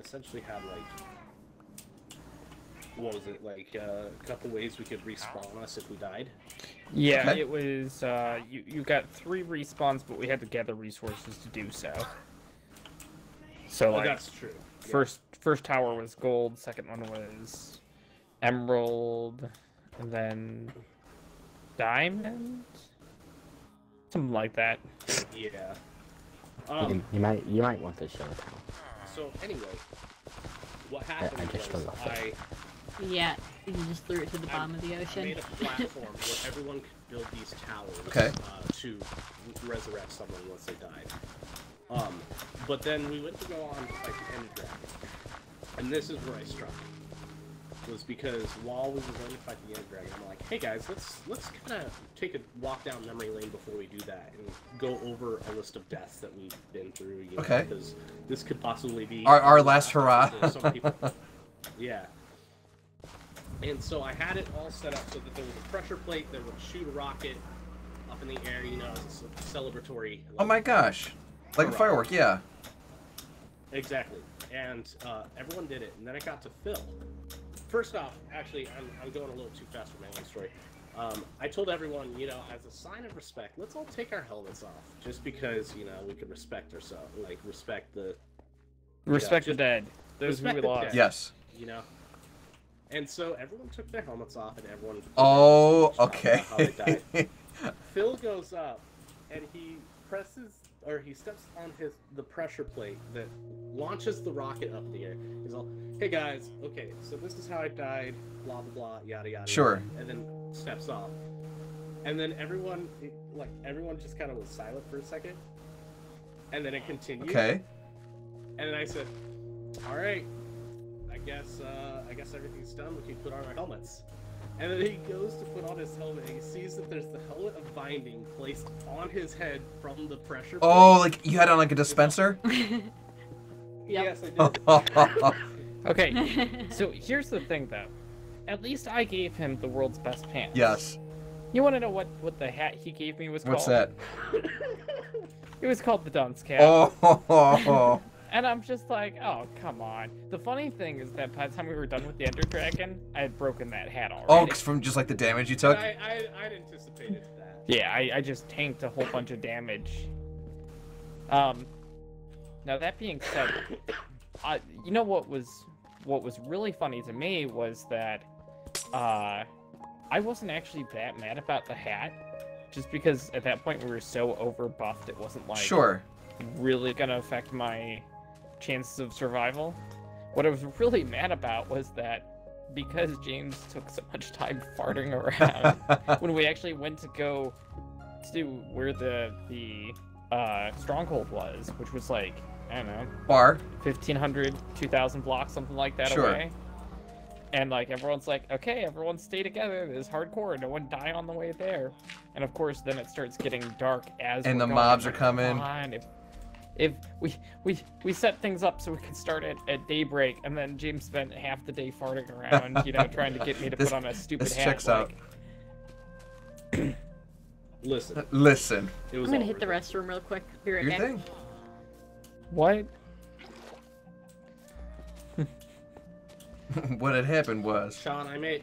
essentially had, like, what was it, like, a couple ways we could respawn us if we died? Yeah, Okay. it was, you got 3 respawns, but we had to gather resources to do so. So, like, that's true. First tower was gold, second one was emerald, and then diamond? Something like that. Yeah. You might want to show it. So, anyway, what happened was Yeah, you just threw it to the bottom of the ocean. I made a platform where everyone could build these towers to resurrect someone once they died. But then we went to go on to fight the Ender Dragon. And this is where I struck. Was because while we were going to fight the Ender Dragon, I'm like, hey guys, let's kind of take a walk down memory lane before we do that and go over a list of deaths that we've been through. You know, because this could possibly be Our last hurrah. Some people, yeah. And so I had it all set up so that there was a pressure plate that would shoot a rocket up in the air, you know, as a celebratory. Like, Oh my gosh. Like a firework, yeah. Exactly. And everyone did it. And then it got to Phil. First off, actually, I'm going a little too fast for my own story. I told everyone, you know, as a sign of respect, let's all take our helmets off. Just because, you know, we could respect ourselves. Like, respect the... Respect the dead. Those who we lost. Yes. You know? And so everyone took their helmets off and everyone... Oh, okay. How they died. Phil goes up and he presses... or he steps on the pressure plate that launches the rocket up in the air. He's all, hey guys, okay, so this is how I died, blah blah blah, yada yada. Sure. And then steps off. And then everyone just kind of was silent for a second. And then it continued. Okay. And then I said, all right, I guess everything's done. We can put on our helmets. And then he goes to put on his helmet, and he sees that there's the helmet of binding placed on his head from the pressure plate. Oh, like you had on like a dispenser? Yes, I did. Okay, so here's the thing, though. At least I gave him the world's best pants. Yes. You want to know what the hat he gave me was called? What's that? It was called the dunce cap. Oh. And I'm just like, oh, come on. The funny thing is that by the time we were done with the Ender Dragon, I had broken that hat already. Oh, 'cause from just like the damage you took? I'd anticipated that. Yeah, I just tanked a whole bunch of damage. Now that being said, you know what was really funny to me was that I wasn't actually that mad about the hat, just because at that point we were so overbuffed it wasn't like really gonna affect my chances of survival. What I was really mad about was that because James took so much time farting around when we actually went to go to where the stronghold was, which was like, I don't know, Far. 1,500, 2,000 blocks, something like that Sure. away. And like everyone's like, okay, everyone stay together. This is hardcore. No one die on the way there. And of course, then it starts getting dark as And we're the going. mobs are Like, coming. come on, if we set things up so we could start at daybreak, and then James spent half the day farting around, you know, trying to get me to This- put on a stupid this hat. checks like, out. Listen. Listen. It was I'm gonna all hit the worth restroom real quick. Be right Your back. thing. What? What had happened was, Sean, I may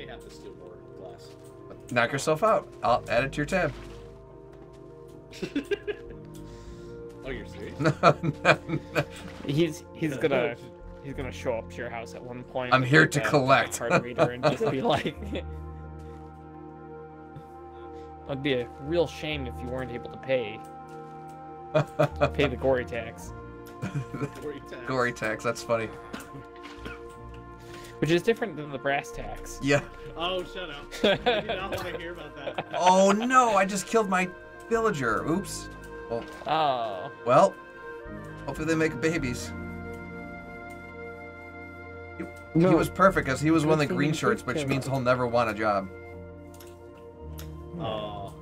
have to steal more glass. knock yourself out. I'll add it to your tab. Oh, you're serious? No. He's gonna show up to your house at one point. I'm with, here like, to a collect. card reader and just be like, it'd be a real shame if you weren't able to pay the gory tax, Gory tax. That's funny. which is different than the brass tax. Yeah. Oh, shut up. I do not want to hear about that. Oh no! I just killed my villager. Oops. Well. Oh. Well. Hopefully they make babies. He No. was perfect because he was one of the Good green thing you shirts, took which care means of. he'll never want a job. Oh.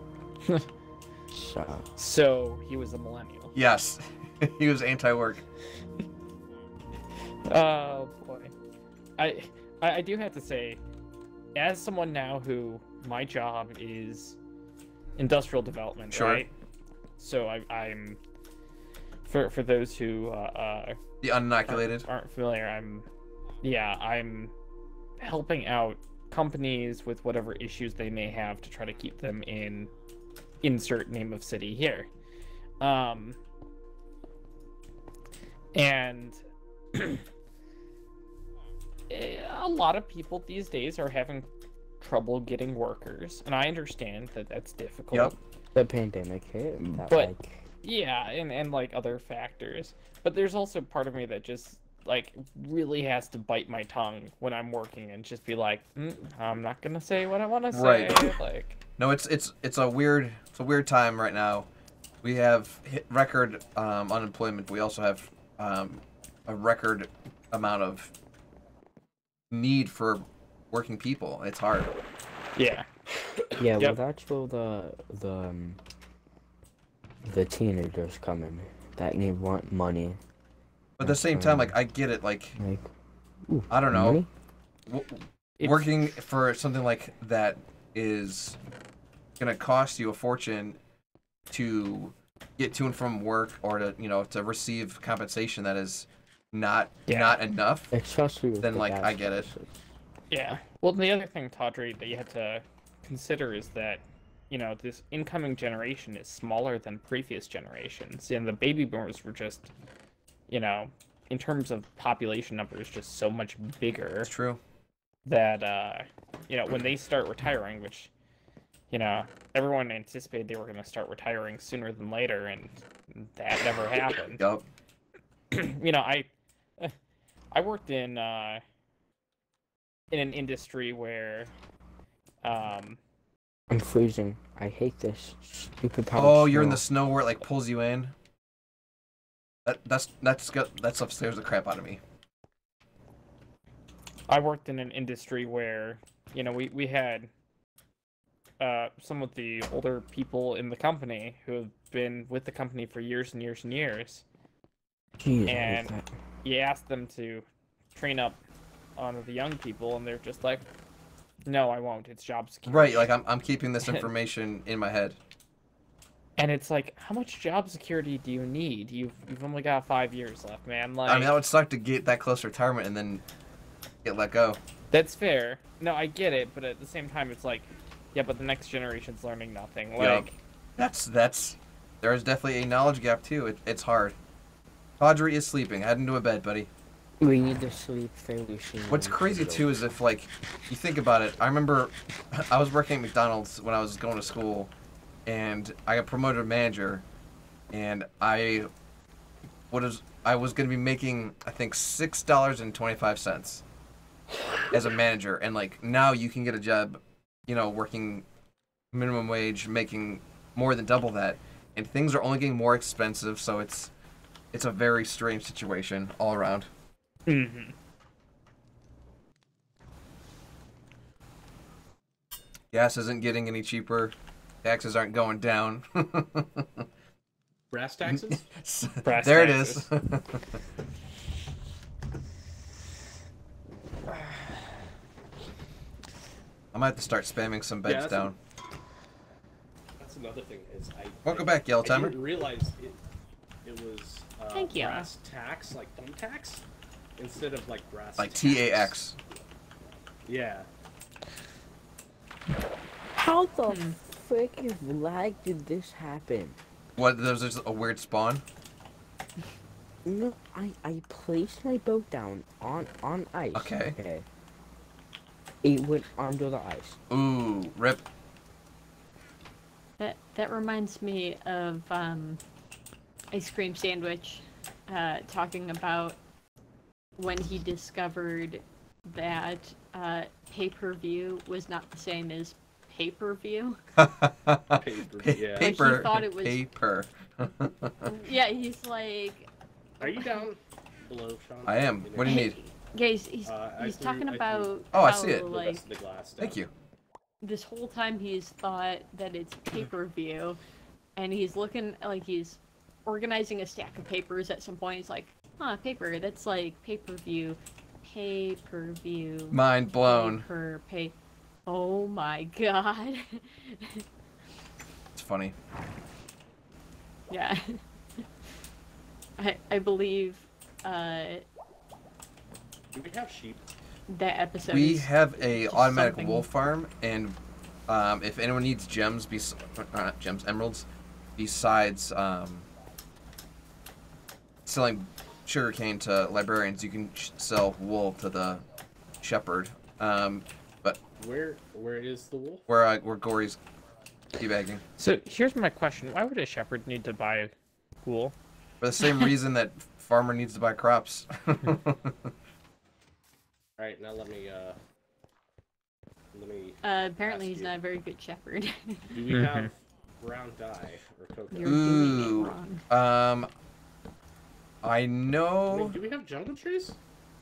Shut up. So he was a millennial. Yes. He was anti-work. Oh boy. I do have to say, as someone now who my job is industrial development, Sure. right? So I'm for those who The uninoculated. aren't familiar, I'm helping out companies with whatever issues they may have to try to keep them in insert name of city here. And a lot of people these days are having trouble getting workers, and I understand that that's difficult. Yep. The pandemic hit. That, But like, yeah, and like other factors. But there's also part of me that just like really has to bite my tongue when I'm working and just be like, I'm not gonna say what I want to say. Right. Like, No, it's a weird time right now. We have hit record unemployment. We also have a record amount of need for working people. It's hard. yeah. yeah, Yep. well, that's where the teenagers come in that want money. But at the same time, like I get it. Like ooh, I don't know, money? working for something like that is gonna cost you a fortune to get to and from work, or to receive compensation that is not enough. Especially with Then the like gas I get it. prices. Yeah. Well, the other thing, Tawdry, that you have to consider is that, this incoming generation is smaller than previous generations. And the baby boomers were just, in terms of population numbers, just so much bigger. It's true. That, when they start retiring, which, everyone anticipated they were going to start retiring sooner than later, and that never happened. Yup. I worked in an industry where I'm freezing. I hate this stupid part. Oh, you're in the snow where it like pulls you in. That's upstairs the crap out of me. I worked in an industry where, we had some of the older people in the company who have been with the company for years and years and years. Jeez, I hate And that. you ask them to train up on the young people, and they're just like, no, I won't. It's job security. Right, like I'm keeping this information in my head. And it's like, how much job security do you need? You've only got 5 years left, man. Like, I mean, that would suck to get that close to retirement and then get let go. that's fair. No, I get it, but at the same time, it's like, yeah, but the next generation's learning nothing. Like, Yup. That's there's definitely a knowledge gap too. It's hard. Audrey is sleeping. Head into a bed, buddy. We need to sleep fairly soon. What's crazy too is if like you think about it. I remember I was working at McDonald's when I was going to school, and I got promoted to manager, and I was going to be making I think $6.25 as a manager, and like now you can get a job, working minimum wage, making more than double that, and things are only getting more expensive. So it's a very strange situation all around. Mm-hmm. Gas isn't getting any cheaper. Taxes aren't going down. Brass taxes? Brass there taxes. it is. I might have to start spamming some beds down. That's another thing. Is Welcome back, Yellow Timer. I didn't realize it was Thank you. brass tax, like thumbtacks, instead of like brass. Like tacks. TAX. Yeah. How the freaking lag did this happen? What? There's just a weird spawn. No, I placed my boat down on ice. Okay. It went under the ice. Ooh, rip. That reminds me of Ice Cream Sandwich talking about when he discovered that pay-per-view was not the same as pay-per-view. Yeah. Like, he thought it was paper. Yeah, he's like. Are you down below, Sean? I am. What do you need? Yeah, he's talking about. Oh, I how, see it. Like, Thank you. this whole time he's thought that it's pay-per-view, and he's looking like he's organizing a stack of papers at some point. He's like, huh, paper, that's like pay-per-view. Pay-per-view. Mind blown. Pay. Oh my god. It's funny. Yeah. I believe Do we have sheep? that episode We is have a just automatic something- wolf farm, and if anyone needs gems, not gems, emeralds, besides selling sugarcane to librarians, you can sell wool to the shepherd. But Where is the wolf? where Gory's teabagging. So here's my question: why would a shepherd need to buy wool? For the same reason that farmer needs to buy crops. Alright, now let me apparently he's not a very good shepherd. do we have brown dye or cocoa? You're doing it wrong. I know. Wait, do we have jungle trees?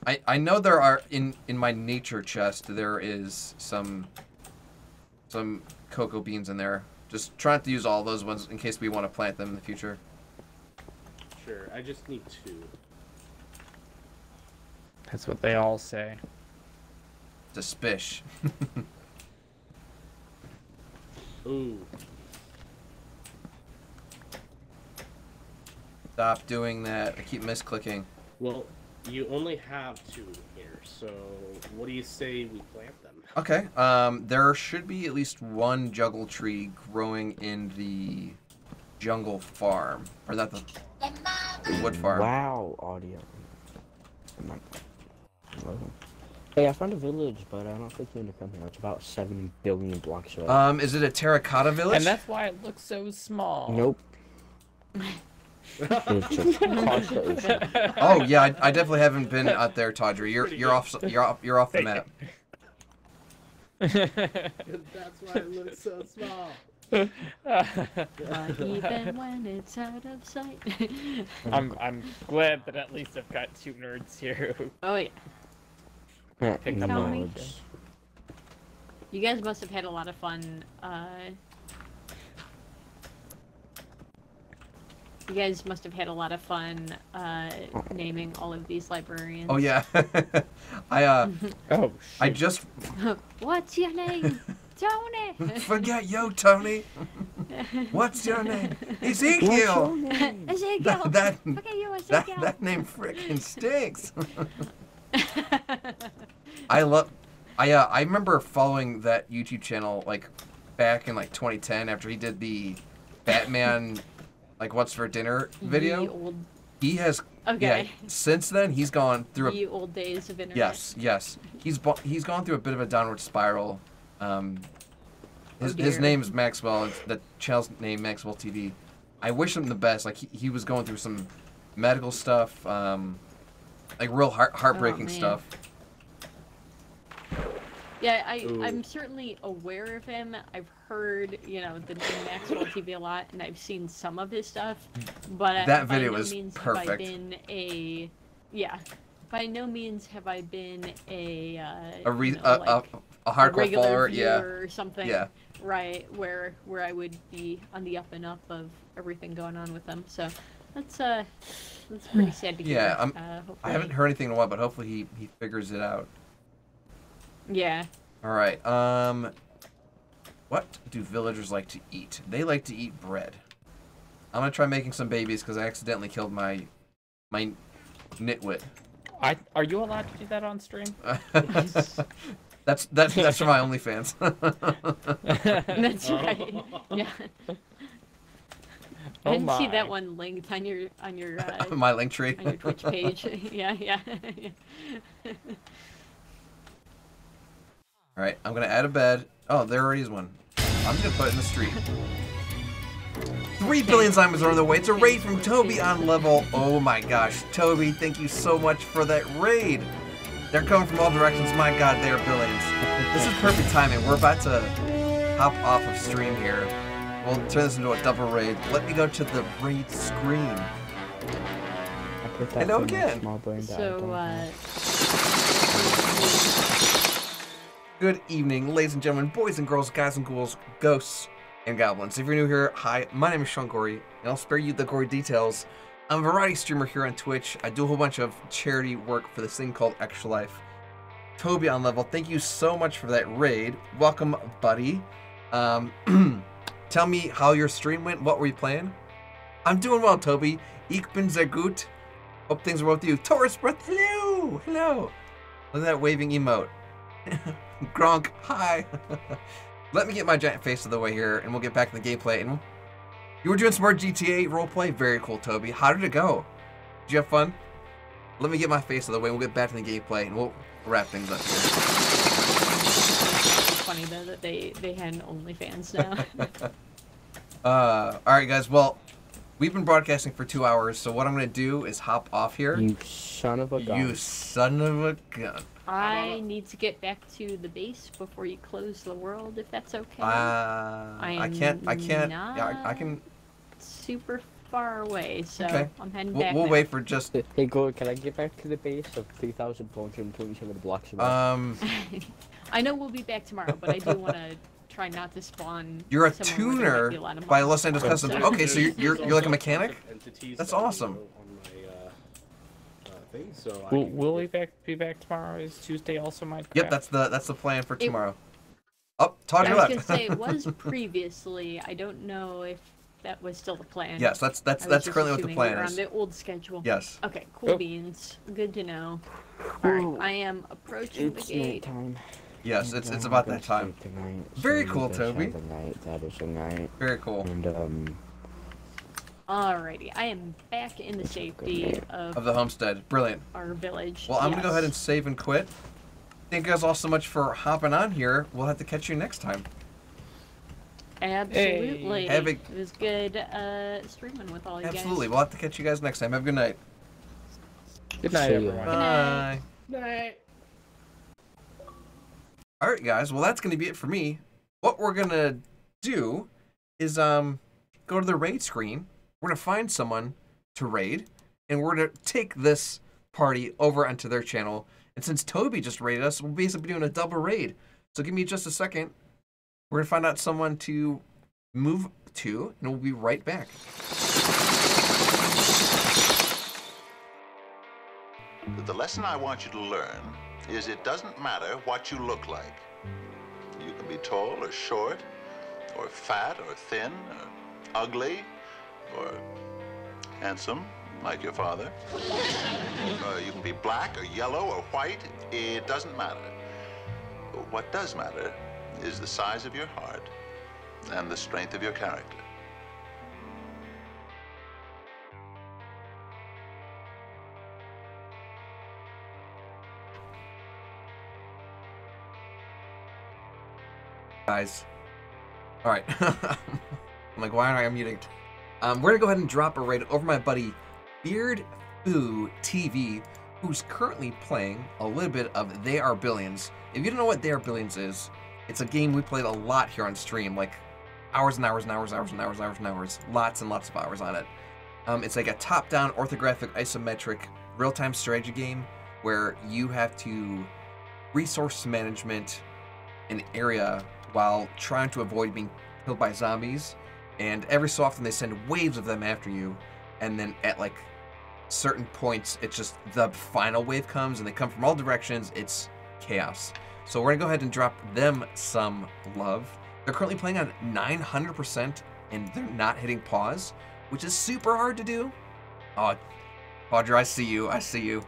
I know there are in my nature chest there is some cocoa beans in there. Just try not to use all those ones in case we want to plant them in the future. Sure, I just need 2. That's what they all say. It's a spish. Ooh. Stop doing that. I keep misclicking. Well, you only have 2 here, so what do you say we plant them? Okay. There should be at least one juggle tree growing in the jungle farm, or not the wood farm. Wow, audio. Hey, I found a village, but I don't think you're gonna come here. It's about 70 billion blocks away. Is it a terracotta village? And that's why it looks so small. Nope. It's just across the ocean. Oh yeah, I definitely haven't been out there, Tawdry. You're off the map. That's why it looks so small. Even when it's out of sight. I'm glad that at least I've got 2 nerds here. Oh yeah. Picked up Tell on me. it. You guys must have had a lot of fun. You guys must have had a lot of fun naming all of these librarians. Oh yeah. I just What's your name? Tony. forget yo, Tony. What's your name? Ezekiel. Ezekiel. That Forget you, Ezekiel. that name freaking stinks. I remember following that YouTube channel like back in like 2010 after he did the Batman like what's for dinner video. He has since then he's gone through the old days of internet. Yes. He's gone through a bit of a downward spiral. His name's Maxwell. It's the channel's name Maxwell TV. I wish him the best. Like he was going through some medical stuff, like real heartbreaking stuff. Yeah, I'm certainly aware of him. I've heard, you know, the Maxwell TV a lot, and I've seen some of his stuff, but that by video no is means perfect. have I been a, yeah, by no means have I been a hardcore regular follower, viewer or something, yeah, right? Where I would be on the up and up of everything going on with them. So that's pretty sad to hear. Yeah, I haven't heard anything in a while, but hopefully he figures it out. Yeah. All right. What do villagers like to eat? They like to eat bread. I'm gonna try making some babies because I accidentally killed my nitwit. Are you allowed to do that on stream? That's for my OnlyFans. That's right. Yeah. I didn't see that one linked on your my link tree on your Twitch page. yeah. All right, I'm gonna add a bed. Oh, there already is one. I'm just gonna put it in the street. 3 billion diamonds are on the way. It's a raid from Toby on level. Oh my gosh, Toby, thank you so much for that raid. They're coming from all directions. My God, they are billions. This is perfect timing. We're about to hop off of stream here. We'll turn this into a double raid. Let me go to the raid screen. Hello again. Good evening, ladies and gentlemen, boys and girls, guys and ghouls, ghosts and goblins. If you're new here, hi, my name is Sean Gory, and I'll spare you the gory details. I'm a variety streamer here on Twitch. I do a whole bunch of charity work for this thing called Extra Life. Toby on level, thank you so much for that raid. Welcome, buddy. Tell me how your stream went. What were you playing? I'm doing well, Toby. Ich bin sehr gut. Hope things are well with you. Taurus Breath, hello! Hello! Look at that waving emote. Gronk, hi! Let me get my giant face out of the way here, and we'll get back in the gameplay. And you were doing some more GTA roleplay? Very cool, Toby. How did it go? Did you have fun? Let me get my face out of the way, and we'll get back to the gameplay, and we'll wrap things up here. It's funny, though, that they had an OnlyFans now. Alright, guys, well, we've been broadcasting for 2 hours, so what I'm going to do is hop off here. You son of a gun. You son of a gun. I need to get back to the base before you close the world, if that's okay. I can't. Yeah, I can. Super far away, so okay. I'm heading back. We'll now. wait for just. Hey, go. Can I get back to the base of 3,427 blocks away? I know we'll be back tomorrow, but I do want to try not to spawn. You're a tuner by Los Angeles Custom. So. Okay, so you're like a mechanic. That's awesome. So will we be back tomorrow? Is Tuesday also Minecraft? Yep, that's the plan for tomorrow. Oh, Todd, I you're was left. gonna say it was previously. I don't know if that was still the plan. Yes, that's currently what the plan we were is. On the old schedule. Yes. Okay, cool beans. Good to know. All right, I am approaching the gate. Nighttime. Yes, it's about that time. Very cool, Toby. That is a night. Very cool. And Alrighty, I am back in the safety of the homestead. Brilliant. Our village. Well, I'm gonna go ahead and save and quit. Thank you guys all so much for hopping on here. We'll have to catch you next time. Absolutely. Hey. It was good streaming with all you guys. Absolutely. We'll have to catch you guys next time. Have a good night. Good night, everyone. Bye. Good night. All right, guys. Well, that's gonna be it for me. What we're gonna do is go to the raid screen. We're going to find someone to raid, and we're going to take this party over onto their channel. And since Toby just raided us, we'll basically be doing a double raid. So give me just a second. We're going to find out someone to move to, and we'll be right back. The lesson I want you to learn is it doesn't matter what you look like. You can be tall or short, or fat or thin, or ugly, or handsome, like your father. You can be black or yellow or white. It doesn't matter. What does matter is the size of your heart and the strength of your character. Guys. All right. I'm like, why aren't I unmuting? We're going to go ahead and drop a raid over my buddy Beard Foo TV, who's currently playing a little bit of They Are Billions. If you don't know what They Are Billions is, It's a game we played a lot here on stream, like hours and hours and hours and hours and hours and hours and hours. Lots and lots of hours on it. It's like a top-down, orthographic, isometric, real-time strategy game where you have to resource management an area while trying to avoid being killed by zombies. And every so often they send waves of them after you, and then at like certain points, it's just the final wave comes and they come from all directions. It's chaos. So we're gonna go ahead and drop them some love. They're currently playing on 900% and they're not hitting pause, which is super hard to do. Oh, Audra, I see you. I see you.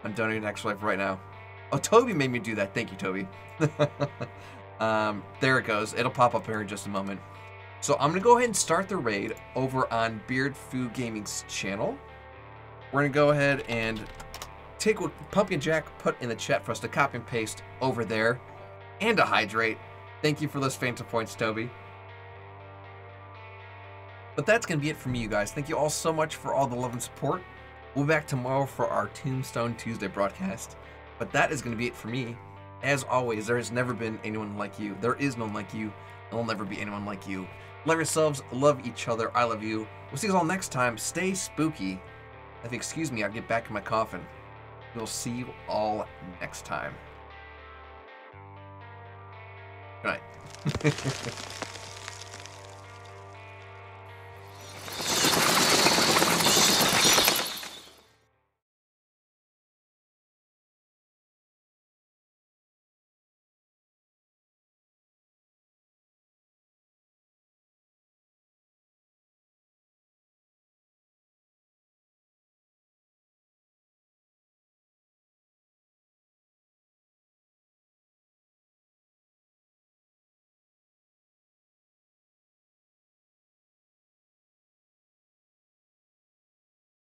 I'm donating Ex-Wife right now. Oh, Toby made me do that. Thank you, Toby. There it goes. It'll pop up here in just a moment. So I'm gonna go ahead and start the raid over on Beard Foo Gaming's channel. We're gonna go ahead and take what Pumpkin Jack put in the chat for us to copy and paste over there, and to hydrate. Thank you for those Phantom points, Toby. But that's gonna be it for me, you guys. Thank you all so much for all the love and support. We'll be back tomorrow for our Tombstone Tuesday broadcast. But that is gonna be it for me. As always, there has never been anyone like you. There is no one like you. There will never be anyone like you. Love yourselves, love each other, I love you. We'll see you all next time. Stay spooky. If you excuse me, I'll get back in my coffin. We'll see you all next time. Good night.